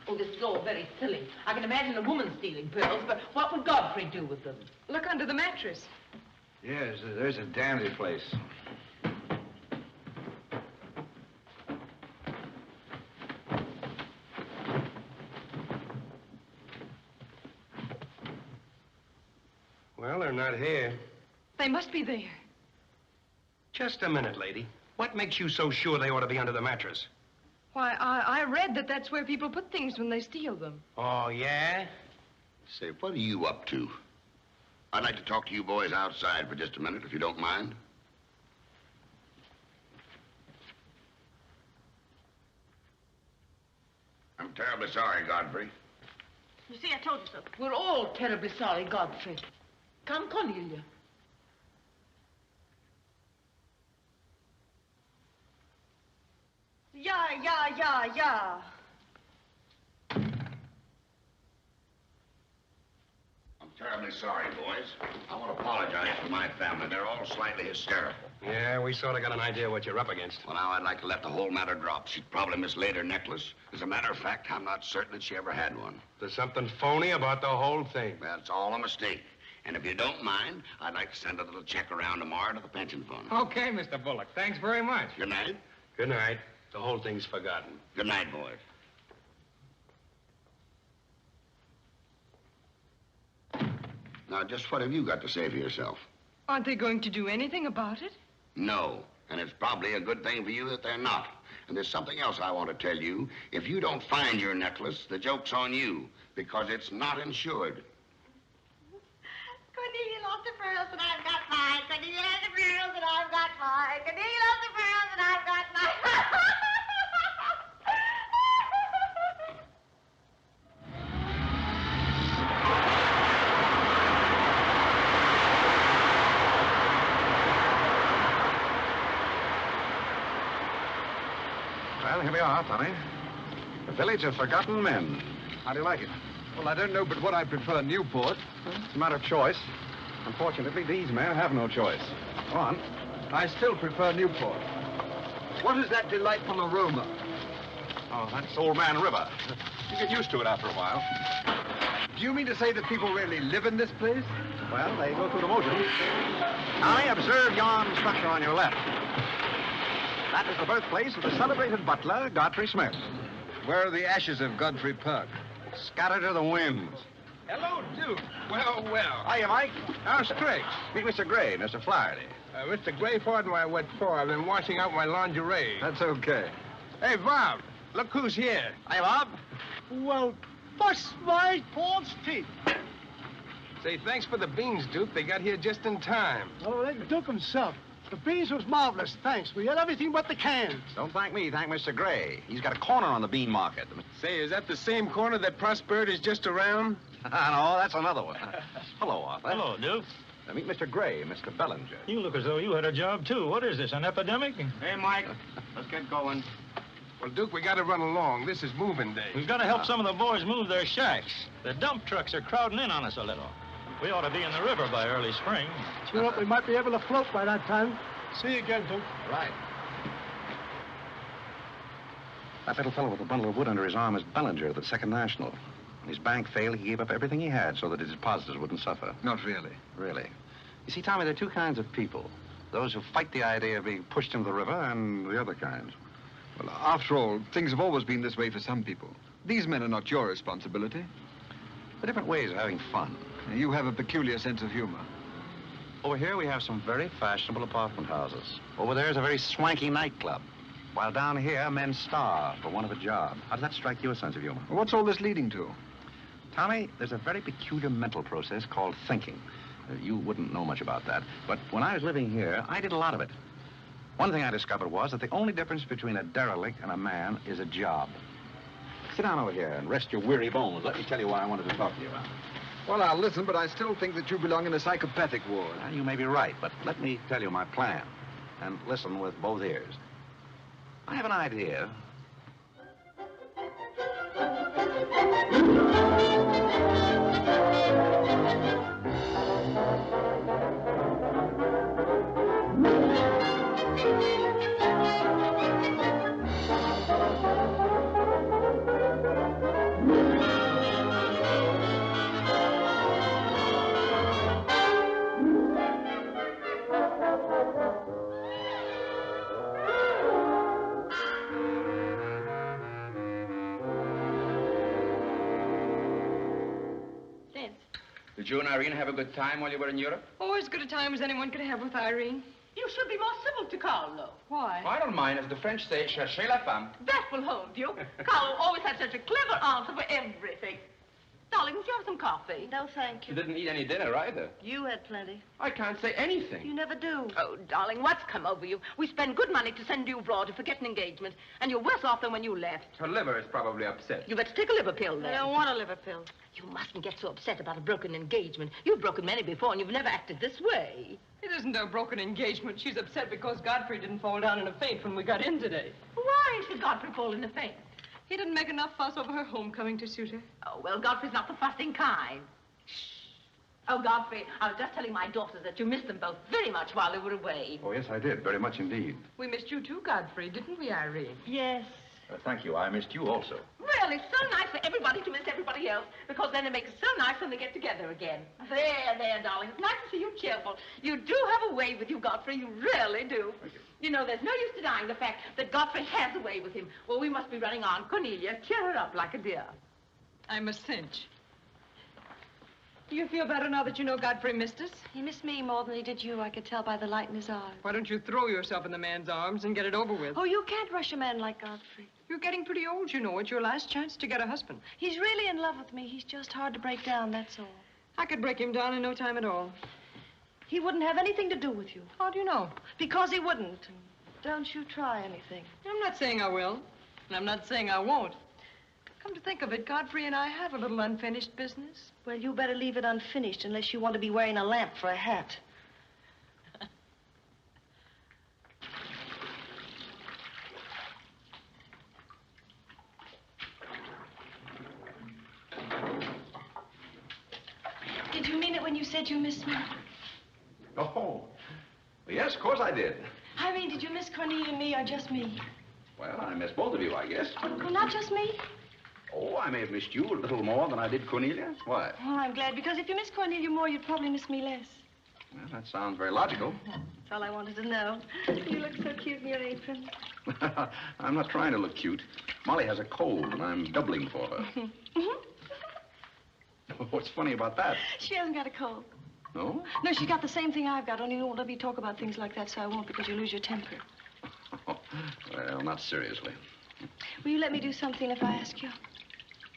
Speaker 10: Oh, this is all very silly. I can imagine a woman stealing pearls, but what would Godfrey do with them?
Speaker 8: Look under the mattress.
Speaker 15: Yes, there's a dandy place.
Speaker 1: Well, they're not here.
Speaker 8: They must be there.
Speaker 1: Just a minute, lady. What makes you so sure they ought to be under the mattress?
Speaker 8: Why, I read that that's where people put things when they steal them.
Speaker 1: Oh, yeah?
Speaker 6: Say, what are you up to? I'd like to talk to you boys outside for just a minute, if you don't mind. I'm terribly sorry, Godfrey.
Speaker 10: You see, I told you so. We're all terribly sorry, Godfrey. Come, Cornelia.
Speaker 3: yeah.
Speaker 6: I'm terribly sorry, boys. I want to apologize for my family. They're all slightly hysterical.
Speaker 1: Yeah, we sort of got an idea what you're up against.
Speaker 6: Well, now I'd like to let the whole matter drop. She'd probably mislaid her necklace. As a matter of fact, I'm not certain that she ever had one.
Speaker 1: There's something phony about the whole thing.
Speaker 6: That's all a mistake. And if you don't mind, I'd like to send a little check around tomorrow to the pension fund.
Speaker 16: Okay, Mr. Bullock. Thanks very much.
Speaker 6: Good night.
Speaker 1: Good night. The whole thing's forgotten.
Speaker 6: Good night, boys. Now, just what have you got to say for yourself?
Speaker 8: Aren't they going to do anything about it?
Speaker 6: No. And it's probably a good thing for you that they're not. And there's something else I want to tell you. If you don't find your necklace, the joke's on you, because it's not insured.
Speaker 3: Cornelia lost the pearls and I've got mine. Cornelia lost the pearls and I've got mine. Cornelia lost the pearls and I've got mine.
Speaker 2: Well, here we are, Tommy. The Village of Forgotten Men. How do you like it?
Speaker 13: Well, I don't know but what I prefer Newport.
Speaker 2: It's a matter of choice. Unfortunately, these men have no choice. Go on.
Speaker 13: I still prefer Newport. What is that delightful aroma?
Speaker 2: Oh, that's Old Man River. You get used to it after a while.
Speaker 13: Do you mean to say that people really live in this place?
Speaker 2: Well, they go through the motions. Tommy, observe yon structure on your left. That is the birthplace of the celebrated butler, Godfrey Smith.
Speaker 13: Where are the ashes of Godfrey Parke?
Speaker 2: Scattered to the winds.
Speaker 1: Hello, Duke. Well.
Speaker 2: Hiya, Mike.
Speaker 1: How's tricks?
Speaker 2: Meet Mr. Gray, Mr. Flaherty.
Speaker 1: Mr. Gray, pardon my wet floor. I've been washing out my lingerie.
Speaker 13: That's okay.
Speaker 1: Hey, Bob, look who's here.
Speaker 2: Hiya, Bob.
Speaker 14: Well, bust my Paul's teeth.
Speaker 1: Say, thanks for the beans, Duke. They got here just in time.
Speaker 14: Oh, that's the Duke himself. The beans was marvelous, thanks. We had everything but the cans.
Speaker 2: Don't thank me, thank Mr. Gray. He's got a corner on the bean market.
Speaker 1: Say, is that the same corner that Prosperity is just around?
Speaker 2: No, that's another one. Hello, Arthur.
Speaker 5: Hello, Duke.
Speaker 2: Meet Mr. Gray, Mr. Bellinger.
Speaker 5: You look as though you had a job, too. What is this, an epidemic?
Speaker 16: Hey, Mike, let's get going.
Speaker 1: Well, Duke, we got to run along. This is moving day.
Speaker 5: We've got to help some of the boys move their shacks. The dump trucks are crowding in on us a little. We ought to be in the river by early spring.
Speaker 14: Sure hope we might be able to float by that time. See you again, Duke.
Speaker 2: Right. That little fellow with the bundle of wood under his arm is Bellinger of the Second National. When his bank failed, he gave up everything he had so that his depositors wouldn't suffer.
Speaker 13: Not really.
Speaker 2: Really. You see, Tommy, there are two kinds of people. Those who fight the idea of being pushed into the river and the other kinds.
Speaker 13: Well, after all, things have always been this way for some people. These men are not your responsibility.
Speaker 2: They're different ways of having fun.
Speaker 13: You have a peculiar sense of humor.
Speaker 2: Over here, we have some very fashionable apartment houses. Over there is a very swanky nightclub. While down here, men starve for want of a job. How does that strike your sense of humor?
Speaker 13: What's all this leading to?
Speaker 2: Tommy, there's a very peculiar mental process called thinking. You wouldn't know much about that. But when I was living here, I did a lot of it. One thing I discovered was that the only difference between a derelict and a man is a job. Sit down over here and rest your weary bones. Let me tell you what I wanted to talk to you about.
Speaker 13: Well, I'll listen, but I still think that you belong in a psychopathic ward.
Speaker 2: Well, you may be right, but let me tell you my plan. And listen with both ears. I have an idea.
Speaker 12: Did you and Irene have a good time while you were in Europe?
Speaker 8: Oh, as good a time as anyone could have with Irene.
Speaker 10: You should be more civil to Carlo.
Speaker 8: Why?
Speaker 12: I don't mind. As the French say, cherchez la femme.
Speaker 10: That will hold you. Carlo always had such a clever answer for everything. Darling, would you have some coffee?
Speaker 3: No, thank
Speaker 12: You
Speaker 3: you.
Speaker 12: didn't eat any dinner either.
Speaker 3: You had plenty.
Speaker 12: I can't say anything.
Speaker 3: You never do.
Speaker 10: Oh, darling, what's come over you? We spend good money to send you abroad to forget an engagement, and you're worse off than when you left.
Speaker 12: Her liver is probably upset.
Speaker 10: You better take a liver pill, then.
Speaker 3: I don't want a liver pill.
Speaker 10: You mustn't get so upset about a broken engagement. You've broken many before, and you've never acted this way.
Speaker 8: It isn't a broken engagement. She's upset because Godfrey didn't fall down in a faint when we got in today.
Speaker 10: Why should Godfrey fall in a faint?
Speaker 8: He didn't make enough fuss over her homecoming to suit her.
Speaker 10: Oh, well, Godfrey's not the fussing kind. Shh. Oh, Godfrey, I was just telling my daughters that you missed them both very much while they were away.
Speaker 2: Oh, yes, I did. Very much indeed.
Speaker 8: We missed you too, Godfrey, didn't we, Irene?
Speaker 10: Yes.
Speaker 2: Thank you. I missed you also.
Speaker 10: Really, it's so nice for everybody to miss everybody else, because then it makes it so nice when they get together again. There, darling. It's nice to see you cheerful. You do have a way with you, Godfrey. You really do.
Speaker 2: Thank you.
Speaker 10: You know, there's no use denying the fact that Godfrey has a way with him. Well, we must be running on. Cornelia, cheer her up like a dear.
Speaker 8: I'm a cinch. Do you feel better now that you know Godfrey missed us?
Speaker 17: He missed me more than he did you. I could tell by the light in his eyes.
Speaker 8: Why don't you throw yourself in the man's arms and get it over with?
Speaker 17: Oh, you can't rush a man like Godfrey.
Speaker 8: You're getting pretty old, you know. It's your last chance to get a husband.
Speaker 17: He's really in love with me. He's just hard to break down, that's all.
Speaker 8: I could break him down in no time at all.
Speaker 17: He wouldn't have anything to do with you.
Speaker 8: How do you know?
Speaker 17: Because he wouldn't. Don't you try anything.
Speaker 8: I'm not saying I will, and I'm not saying I won't. Come to think of it, Godfrey and I have a little unfinished business.
Speaker 17: Well, you better leave it unfinished unless you want to be wearing a lamp for a hat. Did you mean it when you said you missed me?
Speaker 2: Oh, yes, of course I did.
Speaker 17: Irene, did you miss Cornelia and me or just me?
Speaker 2: Well, I missed both of you, I guess.
Speaker 17: Oh, not just me?
Speaker 2: Oh, I may have missed you a little more than I did Cornelia. Why?
Speaker 17: Oh, I'm glad, because if you miss Cornelia more, you'd probably miss me less.
Speaker 2: Well, that sounds very logical.
Speaker 17: That's all I wanted to know. You look so cute in your apron.
Speaker 2: I'm not trying to look cute. Molly has a cold, and I'm doubling for her. What's funny about that?
Speaker 17: She hasn't got a cold.
Speaker 2: No?
Speaker 17: No, she's got the same thing I've got, only you won't let me talk about things like that, so I won't, because you lose your temper.
Speaker 2: Well, not seriously.
Speaker 17: Will you let me do something if I ask you?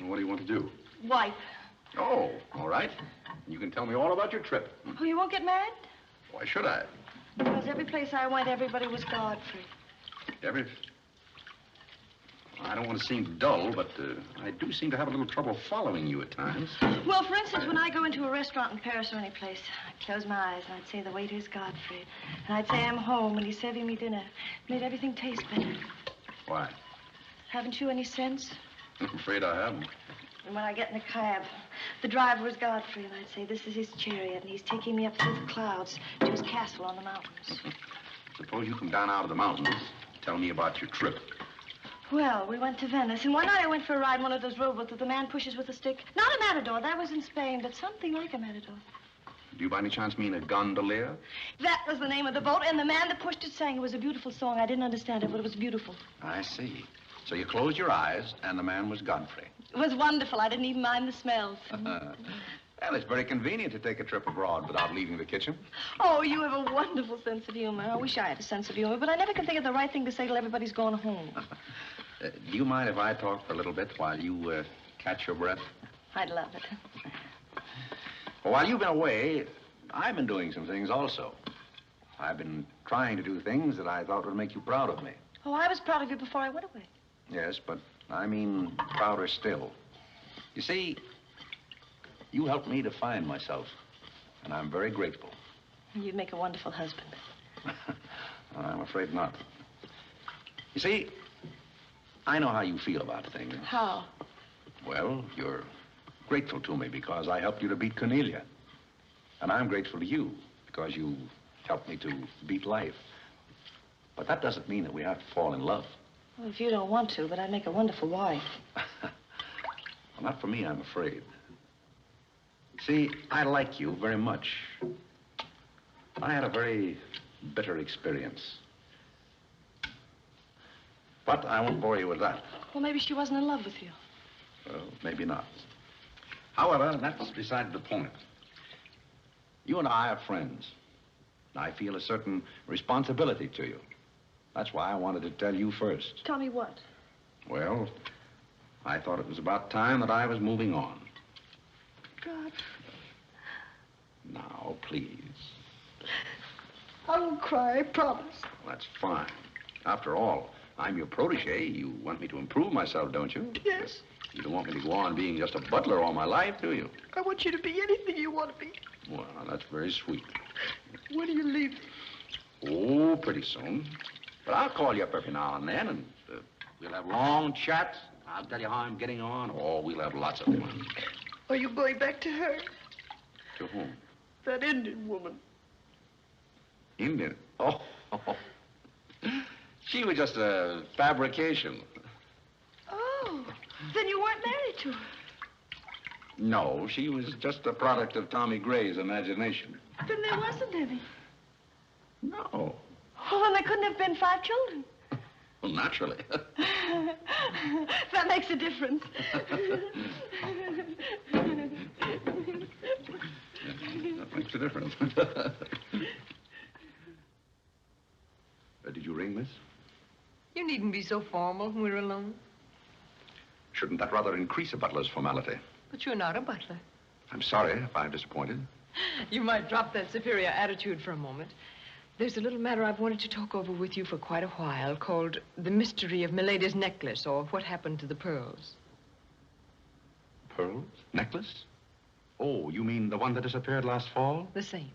Speaker 2: What do you want to do?
Speaker 17: Wipe.
Speaker 2: Oh, all right. You can tell me all about your trip.
Speaker 17: Oh, you won't get mad?
Speaker 2: Why should I?
Speaker 17: Because every place I went, everybody was Godfrey.
Speaker 2: I don't want to seem dull, but I do seem to have a little trouble following you at times.
Speaker 17: Well, for instance, when I go into a restaurant in Paris or any place, I'd close my eyes and I'd say the waiter's Godfrey. And I'd say I'm home and he's serving me dinner. It made everything taste better.
Speaker 2: Why?
Speaker 17: Haven't you any sense?
Speaker 2: I'm afraid I haven't.
Speaker 17: And when I get in a cab, the driver was Godfrey, and I'd say, this is his chariot, and he's taking me up through the clouds to his castle on the mountains.
Speaker 2: Suppose you come down out of the mountains. Tell me about your trip.
Speaker 17: Well, we went to Venice, and one night I went for a ride in one of those rowboats that the man pushes with a stick. Not a matador, that was in Spain, but something like a matador.
Speaker 2: Do you by any chance mean a gondolier?
Speaker 17: That was the name of the boat, and the man that pushed it sang. It was a beautiful song. I didn't understand it, but it was beautiful.
Speaker 2: I see. So you closed your eyes, and the man was Godfrey.
Speaker 17: It was wonderful. I didn't even mind the smells.
Speaker 2: Well, it's very convenient to take a trip abroad without leaving the kitchen.
Speaker 17: Oh, you have a wonderful sense of humor. I wish I had a sense of humor, but I never can think of the right thing to say till everybody's gone home.
Speaker 2: Do you mind if I talk for a little bit while you catch your breath?
Speaker 17: I'd love it.
Speaker 2: Well, while you've been away, I've been doing some things also. I've been trying to do things that I thought would make you proud of me.
Speaker 17: Oh, I was proud of you before I went away.
Speaker 2: Yes, but I mean prouder still. You see, you helped me to find myself, and I'm very grateful.
Speaker 17: You'd make a wonderful husband.
Speaker 2: I'm afraid not. You see, I know how you feel about things.
Speaker 17: How?
Speaker 2: Well, you're grateful to me because I helped you to beat Cornelia. And I'm grateful to you because you helped me to beat life. But that doesn't mean that we have to fall in love.
Speaker 17: Well, if you don't want to, but I'd make a wonderful wife.
Speaker 2: Well, not for me, I'm afraid. See, I like you very much. I had a very bitter experience. But I won't bore you with that.
Speaker 17: Well, maybe she wasn't in love with you.
Speaker 2: Well, maybe not. However, that's beside the point. You and I are friends. I feel a certain responsibility to you. That's why I wanted to tell you first.
Speaker 17: Tell me what?
Speaker 2: Well, I thought it was about time that I was moving on.
Speaker 17: God.
Speaker 2: Now, please.
Speaker 17: I won't cry, I promise.
Speaker 2: That's fine. After all, I'm your protege. You want me to improve myself, don't you?
Speaker 17: Yes.
Speaker 2: You don't want me to go on being just a butler all my life, do you?
Speaker 17: I want you to be anything you want to be.
Speaker 2: Well, that's very sweet.
Speaker 17: When do you leave?
Speaker 2: Oh, pretty soon. But I'll call you up every now and then, and we'll have long chats. I'll tell you how I'm getting on. Oh, we'll have lots of fun.
Speaker 4: Are you going back to her?
Speaker 2: To whom?
Speaker 4: That Indian woman.
Speaker 2: Indian? Oh. She was just a fabrication.
Speaker 17: Oh, then you weren't married to her.
Speaker 2: No, she was just a product of Tommy Gray's imagination.
Speaker 17: Then there wasn't any.
Speaker 2: No.
Speaker 17: Well, then there couldn't have been 5 children.
Speaker 2: Well, naturally.
Speaker 17: That makes a difference.
Speaker 2: That makes a difference. Did you ring, miss?
Speaker 8: You needn't be so formal when we're alone.
Speaker 2: Shouldn't that rather increase a butler's formality?
Speaker 8: But you're not a butler.
Speaker 2: I'm sorry if I've disappointed.
Speaker 8: You might drop that superior attitude for a moment. There's a little matter I've wanted to talk over with you for quite a while called The Mystery of Milady's Necklace, or What Happened to the Pearls.
Speaker 2: Pearls? Necklace? Oh, you mean the one that disappeared last fall?
Speaker 8: The same.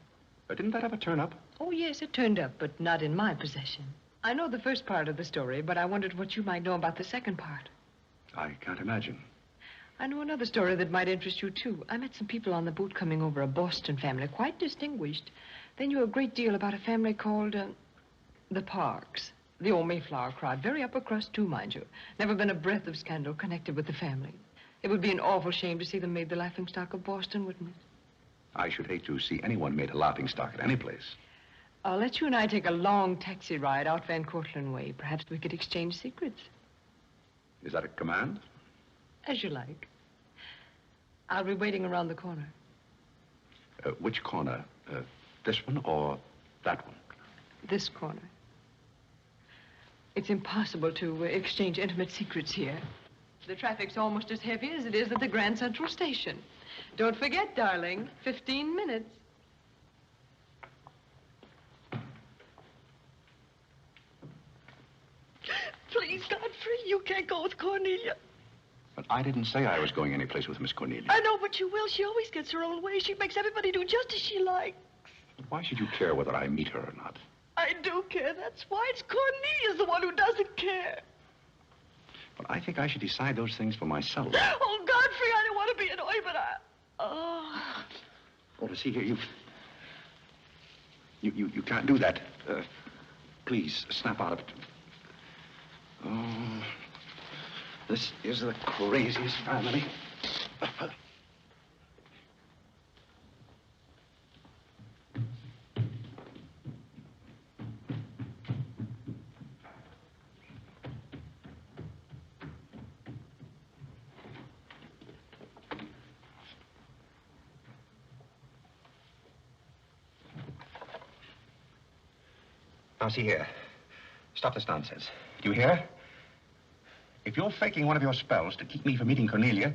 Speaker 2: Didn't that ever turn up?
Speaker 8: Oh, yes, it turned up, but not in my possession. I know the first part of the story, but I wondered what you might know about the second part.
Speaker 2: I can't imagine.
Speaker 8: I know another story that might interest you, too. I met some people on the boat coming over, a Boston family, quite distinguished. They knew a great deal about a family called, the Parkes. The old Mayflower crowd. Very upper crust, too, mind you. Never been a breath of scandal connected with the family. It would be an awful shame to see them made the laughingstock of Boston, wouldn't it?
Speaker 2: I should hate to see anyone made a laughingstock at any place.
Speaker 8: I'll let you and I take a long taxi ride out Van Cortlandt way. Perhaps we could exchange secrets.
Speaker 2: Is that a command?
Speaker 8: As you like. I'll be waiting around the corner.
Speaker 2: Which corner? This one or that one?
Speaker 8: This corner. It's impossible to exchange intimate secrets here. The traffic's almost as heavy as it is at the Grand Central Station. Don't forget, darling, 15 minutes.
Speaker 4: Please, Godfrey, you can't go with Cornelia.
Speaker 2: But I didn't say I was going anyplace with Miss Cornelia.
Speaker 4: I know, but you will. She always gets her own way. She makes everybody do just as she likes.
Speaker 2: But why should you care whether I meet her or not?
Speaker 4: I do care. That's why. It's Cornelia's the one who doesn't care.
Speaker 2: But I think I should decide those things for myself.
Speaker 4: Oh, Godfrey, I don't want to be annoyed, but I... Oh.
Speaker 2: Oh, to see here, you can't do that. Please, snap out of it. Oh, this is the craziest family. Now, see here. Stop this nonsense. Do you hear? If you're faking one of your spells to keep me from meeting Cornelia,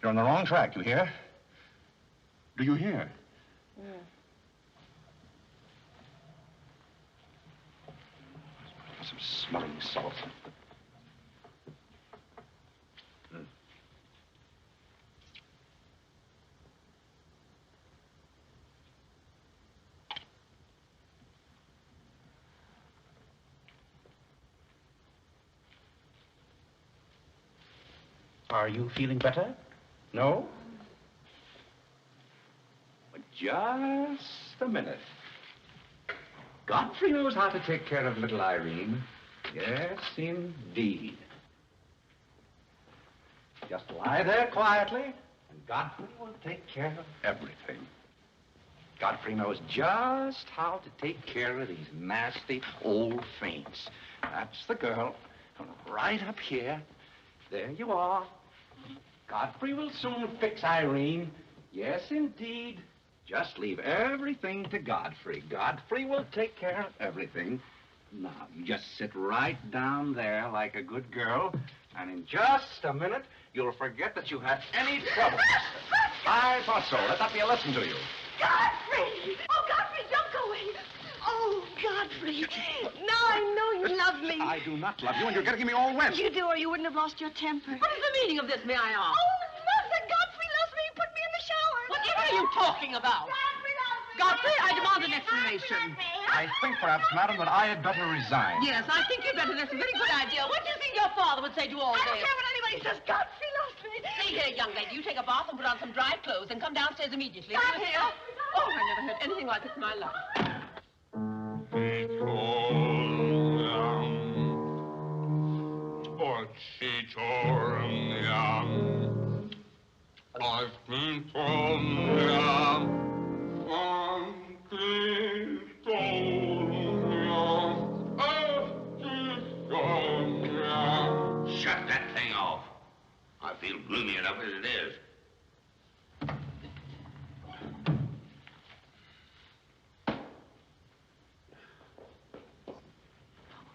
Speaker 2: you're on the wrong track, you hear? Do you hear?
Speaker 17: Yeah.
Speaker 2: Some smelling salt. Are you feeling better? No? But just a minute. Godfrey knows how to take care of little Irene. Yes, indeed. Just lie there quietly, and Godfrey will take care of everything. Godfrey knows just how to take care of these nasty old faints. That's the girl. Right up here. There you are. Godfrey will soon fix Irene. Yes, indeed. Just leave everything to Godfrey. Godfrey will take care of everything. Now, you just sit right down there like a good girl, and in just a minute, you'll forget that you had any trouble. I thought so. Let that be a lesson to you.
Speaker 4: Godfrey! Oh, Godfrey, don't go away. Oh, Godfrey. Now I know you love me.
Speaker 2: I do not love you, and you're getting me all wet.
Speaker 17: You do, or you wouldn't have lost your temper.
Speaker 10: What is the meaning of this, may I ask?
Speaker 4: Oh, Mother, Godfrey loves me. He put me in the shower.
Speaker 10: Whatever are you talking about? Godfrey, I demand an explanation.
Speaker 2: I think, perhaps, madam, that I had better resign.
Speaker 10: Yes, I think you'd better. That's a very good idea. What do you think your father would say to all
Speaker 4: I
Speaker 10: this?
Speaker 4: don't care what anybody
Speaker 10: Jesus, Godfrey lost me.
Speaker 9: See here, young lady, you take a bath and put on some dry clothes and come downstairs immediately.
Speaker 10: I'm here.
Speaker 9: Oh, I never heard anything like it in my life.
Speaker 18: I've been
Speaker 6: Shut that thing off. I feel gloomy enough as it is.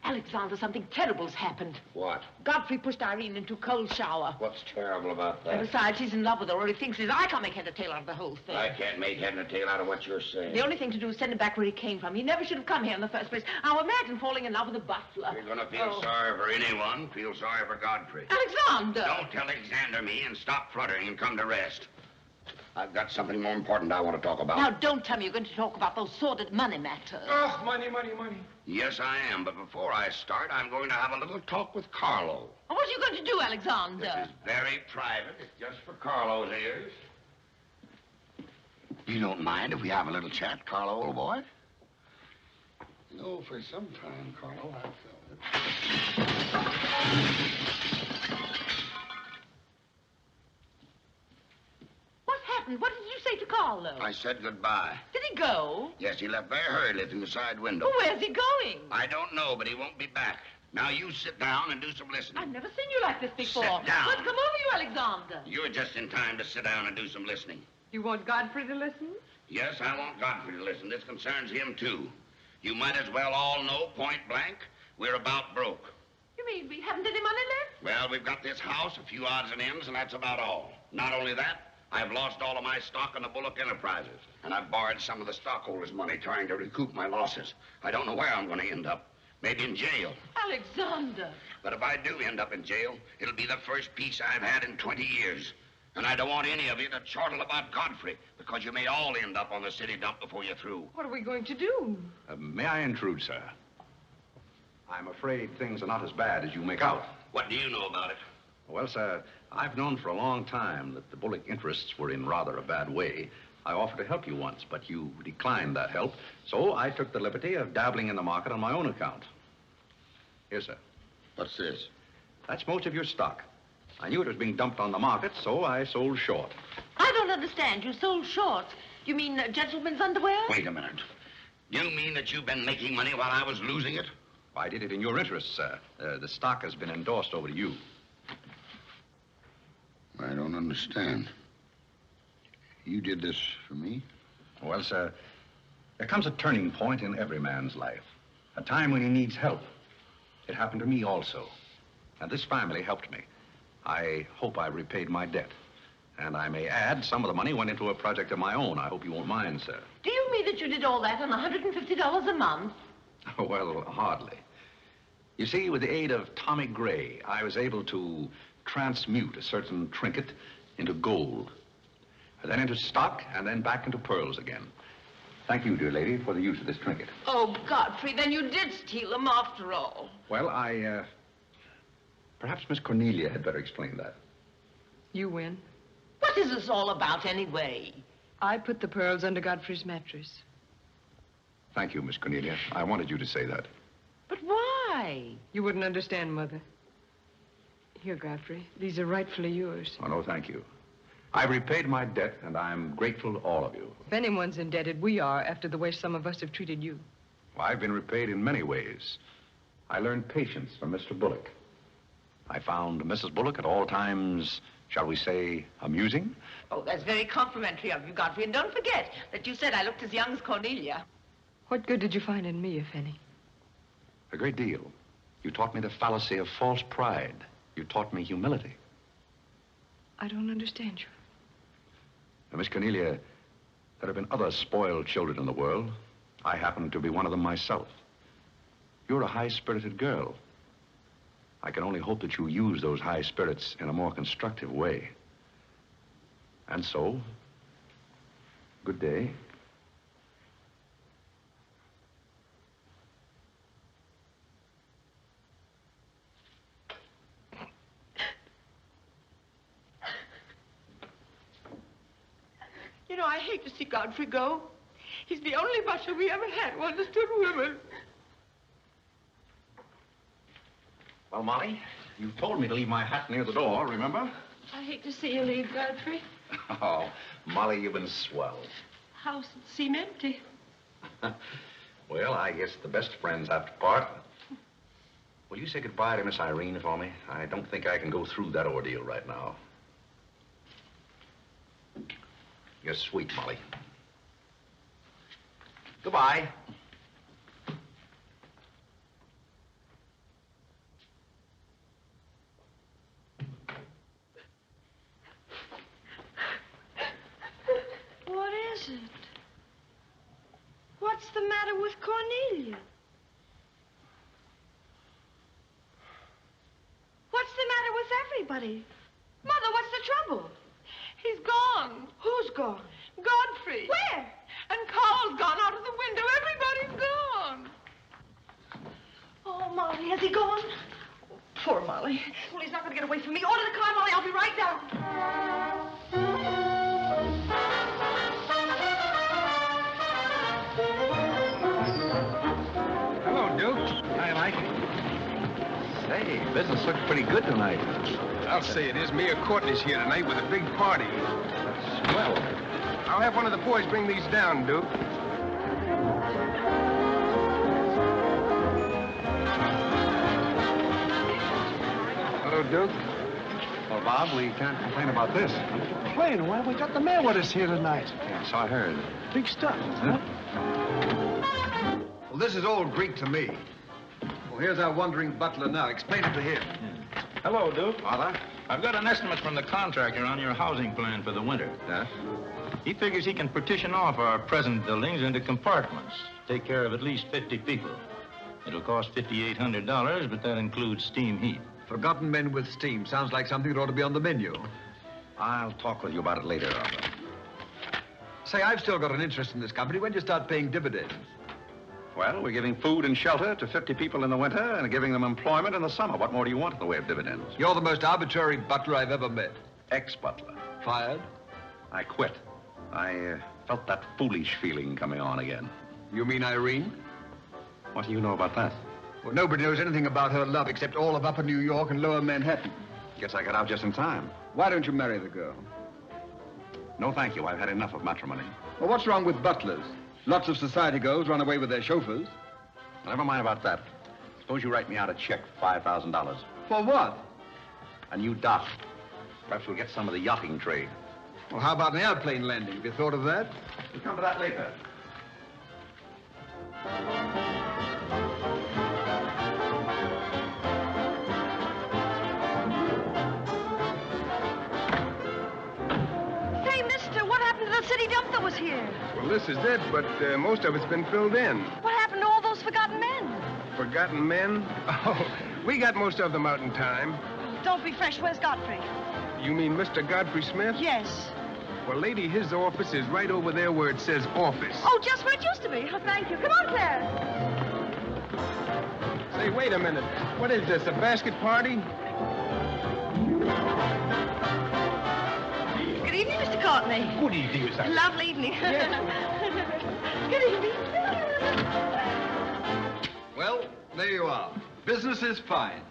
Speaker 10: Alexander, something terrible's happened.
Speaker 6: What?
Speaker 10: Godfrey pushed Irene into a cold shower.
Speaker 6: What's terrible about that?
Speaker 10: And besides, he's in love with her, or he thinks he is. I can't make head or tail out of the whole thing.
Speaker 6: I can't make head and tail out of what you're saying.
Speaker 10: The only thing to do is send him back where he came from. He never should have come here in the first place. Now imagine falling in love with a butler.
Speaker 6: You're going to feel sorry for anyone. Feel sorry for Godfrey.
Speaker 10: Alexander!
Speaker 6: Don't tell Alexander me and stop fluttering and come to rest. I've got something more important I want to talk about.
Speaker 10: Now, don't tell me you're going to talk about those sordid money matters.
Speaker 18: Oh, money, money, money.
Speaker 6: Yes, I am, but before I start, I'm going to have a little talk with Carlo.
Speaker 10: What are you going to do, Alexander?
Speaker 6: This is very private. It's just for Carlo's ears. You don't mind if we have a little chat, Carlo, old boy? You know, for some time, Carlo, I've felt it.
Speaker 10: What happened? What did you say to Carlo?
Speaker 6: I said goodbye.
Speaker 10: Did he go?
Speaker 6: Yes, he left very hurriedly through the side window.
Speaker 10: Well, where's he going?
Speaker 6: I don't know, but he won't be back. Now, you sit down and do some listening.
Speaker 10: I've never seen you like this before.
Speaker 6: Sit down.
Speaker 10: What's come over you, Alexander?
Speaker 6: You're just in time to sit down and do some listening.
Speaker 8: You want Godfrey to listen?
Speaker 6: Yes, I want Godfrey to listen. This concerns him, too. You might as well all know, point blank, we're about broke.
Speaker 10: You mean we haven't any money left?
Speaker 6: Well, we've got this house, a few odds and ends, and that's about all. Not only that, I've lost all of my stock in the Bullock Enterprises, and I've borrowed some of the stockholders' money trying to recoup my losses. I don't know where I'm going to end up. Maybe in jail.
Speaker 10: Alexander.
Speaker 6: But if I do end up in jail, it'll be the first peace I've had in 20 years. And I don't want any of you to chortle about Godfrey, because you may all end up on the city dump before you're through.
Speaker 8: What are we going to do?
Speaker 2: May I intrude, sir? I'm afraid things are not as bad as you make out.
Speaker 6: What do you know about it?
Speaker 2: Well, sir, I've known for a long time that the Bullock interests were in rather a bad way. I offered to help you once, but you declined that help, so I took the liberty of dabbling in the market on my own account. Here, sir.
Speaker 6: What's this?
Speaker 2: That's most of your stock. I knew it was being dumped on the market, so I sold short.
Speaker 10: I don't understand. You sold short. You mean gentlemen's underwear?
Speaker 6: Wait a minute. You mean that you've been making money while I was losing it?
Speaker 2: I did it in your interest, sir. The stock has been endorsed over to you.
Speaker 6: I don't understand. You did this for me?
Speaker 2: Well, sir, there comes a turning point in every man's life. A time when he needs help. It happened to me also. And this family helped me. I hope I repaid my debt. And I may add, some of the money went into a project of my own. I hope you won't mind, sir.
Speaker 10: Do you mean that you did all that on $150 a month?
Speaker 2: Well, hardly. You see, with the aid of Tommy Gray, I was able to transmute a certain trinket into gold. And then into stock, and then back into pearls again. Thank you, dear lady, for the use of this trinket.
Speaker 10: Oh, Godfrey, then you did steal them after all.
Speaker 2: Well, perhaps Miss Cornelia had better explain that.
Speaker 8: You win.
Speaker 10: What is this all about, anyway?
Speaker 8: I put the pearls under Godfrey's mattress.
Speaker 2: Thank you, Miss Cornelia. I wanted you to say that.
Speaker 10: But why?
Speaker 8: You wouldn't understand, Mother. Here, Godfrey. These are rightfully yours.
Speaker 2: Oh, no, thank you. I've repaid my debt, and I'm grateful to all of you.
Speaker 8: If anyone's indebted, we are, after the way some of us have treated you.
Speaker 2: Well, I've been repaid in many ways. I learned patience from Mr. Bullock. I found Mrs. Bullock at all times, shall we say, amusing.
Speaker 10: Oh, that's very complimentary of you, Godfrey. And don't forget that you said I looked as young as Cornelia.
Speaker 8: What good did you find in me, if any?
Speaker 2: A great deal. You taught me the fallacy of false pride. You taught me humility.
Speaker 8: I don't understand you.
Speaker 2: Now, Miss Cornelia, there have been other spoiled children in the world. I happen to be one of them myself. You're a high-spirited girl. I can only hope that you use those high spirits in a more constructive way. And so, good day.
Speaker 4: You know, I hate to see Godfrey go. He's the only butler we ever had who understood women.
Speaker 2: Well, Molly, you told me to leave my hat near the door, remember?
Speaker 4: I hate to see you leave, Godfrey.
Speaker 2: Oh, Molly, you've been swell.
Speaker 4: House seem empty.
Speaker 2: Well, I guess the best friends have to part. Will you say goodbye to Miss Irene for me? I don't think I can go through that ordeal right now. You're sweet, Molly. Goodbye.
Speaker 17: What is it? What's the matter with Cornelia? What's the matter with everybody? Mother, what's the trouble?
Speaker 4: He's gone.
Speaker 17: Who's gone?
Speaker 4: Godfrey.
Speaker 17: Where?
Speaker 4: And Carl's gone out of the window. Everybody's gone.
Speaker 17: Oh, Molly, has he gone? Oh, poor Molly. Well, he's not going to get away from me. Order the car, Molly. I'll be right down.
Speaker 1: Hello, Duke.
Speaker 2: Hi, Mike. Say, business looks pretty good tonight.
Speaker 1: I'll say it is. Mayor Courtney's here tonight with a big party.
Speaker 2: Swell.
Speaker 1: I'll have one of the boys bring these down, Duke. Hello, Duke.
Speaker 2: Well, Bob, we can't complain about this.
Speaker 14: Complain? Well, we got the mayor with us here tonight.
Speaker 2: Yeah, so I heard.
Speaker 14: Big stuff.
Speaker 2: Huh?
Speaker 13: Well, this is all Greek to me. Well, here's our wandering butler now. Explain it to him.
Speaker 5: Hello, Duke.
Speaker 2: Father?
Speaker 5: I've got an estimate from the contractor on your housing plan for the winter.
Speaker 2: Yes?
Speaker 5: He figures he can partition off our present buildings into compartments, take care of at least 50 people. It'll cost $5,800, but that includes steam heat.
Speaker 13: Forgotten men with steam. Sounds like something that ought to be on the menu.
Speaker 2: I'll talk with you about it later, Arthur.
Speaker 13: Say, I've still got an interest in this company. When do you start paying dividends?
Speaker 2: Well, we're giving food and shelter to 50 people in the winter and giving them employment in the summer. What more do you want in the way of dividends?
Speaker 13: You're the most arbitrary butler I've ever met.
Speaker 2: Ex-butler.
Speaker 13: Fired?
Speaker 2: I quit. I felt that foolish feeling coming on again.
Speaker 13: You mean Irene?
Speaker 2: What do you know about that?
Speaker 13: Well, nobody knows anything about her love except all of Upper New York and Lower Manhattan.
Speaker 2: Guess I got out just in time.
Speaker 13: Why don't you marry the girl?
Speaker 2: No, thank you. I've had enough of matrimony.
Speaker 13: Well, what's wrong with butlers? Lots of society girls run away with their chauffeurs.
Speaker 2: Never mind about that. Suppose you write me out a check for $5,000.
Speaker 13: For what?
Speaker 2: A new dock. Perhaps we'll get some of the yachting trade.
Speaker 13: Well, how about an airplane landing? Have you thought of that?
Speaker 2: We'll come to that later.
Speaker 17: Say, mister, what happened to the city dump that was here?
Speaker 1: Well, this is it, but most of it's been filled in.
Speaker 17: What happened to all those forgotten men?
Speaker 1: Forgotten men? Oh, we got most of them out in time.
Speaker 17: Don't be fresh. Where's Godfrey?
Speaker 1: You mean Mr. Godfrey Smith?
Speaker 17: Yes.
Speaker 1: Well, lady, his office is right over there where it says office.
Speaker 17: Oh, just where it used to be. Oh, thank you. Come on, Claire.
Speaker 1: Say, wait a minute. What is this, a basket party?
Speaker 17: Good evening, Mr. Courtney.
Speaker 14: Good evening, Miss Irene.
Speaker 17: Lovely evening. Good evening.
Speaker 13: Well, there you are. Business is fine.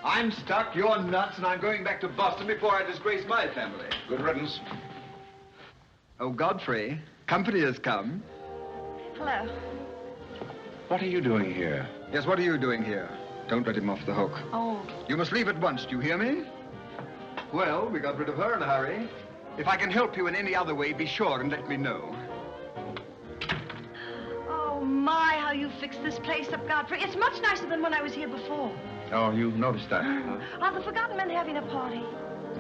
Speaker 13: I'm stuck, you're nuts, and I'm going back to Boston before I disgrace my family.
Speaker 2: Good riddance.
Speaker 13: Oh, Godfrey, company has come.
Speaker 17: Hello.
Speaker 2: What are you doing here?
Speaker 13: Yes, what are you doing here? Don't let him off the hook.
Speaker 17: Oh.
Speaker 13: You must leave at once, do you hear me? Well, we got rid of her in a hurry. If I can help you in any other way, be sure and let me know.
Speaker 17: Oh, my, how you fixed this place up, Godfrey. It's much nicer than when I was here before.
Speaker 2: Oh, you noticed that, huh?
Speaker 17: Are the forgotten men having a party?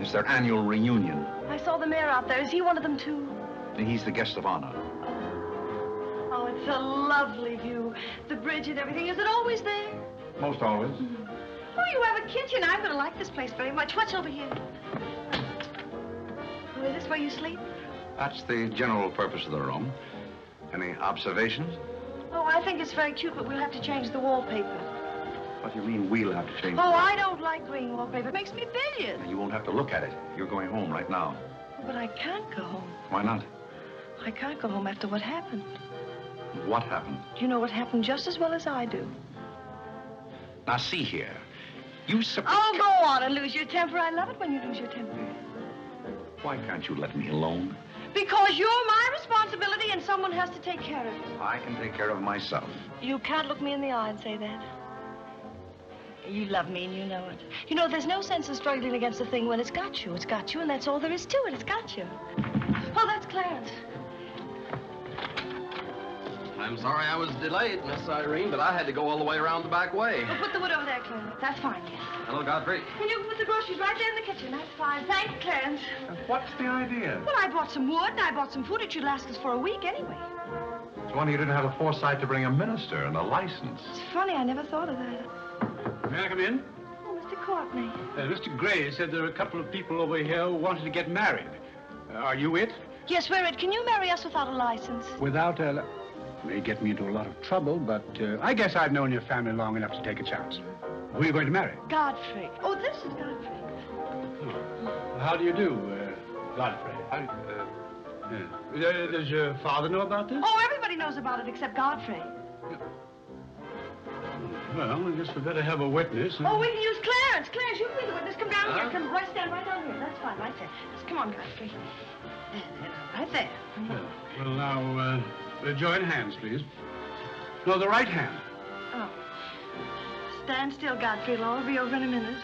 Speaker 2: It's their annual reunion.
Speaker 17: I saw the mayor out there. Is he one of them, too?
Speaker 2: He's the guest of honor.
Speaker 17: Oh, it's a lovely view. The bridge and everything. Is it always there?
Speaker 2: Most always.
Speaker 17: Oh, you have a kitchen. I'm going to like this place very much. What's over here? Oh, is this where you sleep?
Speaker 2: That's the general purpose of the room. Any observations?
Speaker 17: Oh, I think it's very cute, but we'll have to change the wallpaper.
Speaker 2: What do you mean we'll have to change?
Speaker 17: Oh, I don't like green wallpaper. It makes me bilious.
Speaker 2: You won't have to look at it. You're going home right now.
Speaker 17: But I can't go home.
Speaker 2: Why not?
Speaker 17: I can't go home after what happened.
Speaker 2: What happened?
Speaker 17: You know what happened just as well as I do.
Speaker 2: Now, see here. You
Speaker 17: Oh, go on and lose your temper. I love it when you lose your temper.
Speaker 2: Why can't you let me alone?
Speaker 17: Because you're my responsibility and someone has to take care of you.
Speaker 2: I can take care of myself.
Speaker 17: You can't look me in the eye and say that. You love me and you know it. You know, there's no sense in struggling against a thing when it's got you. It's got you, and that's all there is to it. It's got you. Oh, that's Clarence.
Speaker 11: I'm sorry I was delayed, Miss Irene, but I had to go all the way around the back way.
Speaker 17: Well, put the wood over there, Clarence. That's fine, yes.
Speaker 11: Hello, Godfrey.
Speaker 17: And you can put the groceries right there in the kitchen. That's fine. Thanks, Clarence.
Speaker 12: What's the idea?
Speaker 17: Well, I bought some wood, and I bought some food. It should last us for a week anyway.
Speaker 12: It's wonder you didn't have the foresight to bring a minister and a license.
Speaker 17: It's funny, I never thought of that.
Speaker 5: May I come in?
Speaker 17: Oh, Mr. Courtney.
Speaker 5: Mr. Gray said there are a couple of people over here who wanted to get married. Are you it?
Speaker 17: Yes, we're it. Can you marry us without a license?
Speaker 5: Without a... May get me into a lot of trouble, but I guess I've known your family long enough to take a chance. Who are you going to marry?
Speaker 17: Godfrey. Oh, this is Godfrey.
Speaker 5: Oh. How do you do, Godfrey? Does your father know about this?
Speaker 17: Oh, everybody knows about it except Godfrey.
Speaker 5: Well, I guess we better have a witness.
Speaker 17: Oh, we can use Clarence. Clarence, you can be the witness. Come down here. Come right stand right down here. That's fine, right there. Just come on, Godfrey. Right there.
Speaker 5: Well, now, join hands, please. No, the right hand.
Speaker 17: Oh. Stand still, Godfrey. It'll all be over in a minute.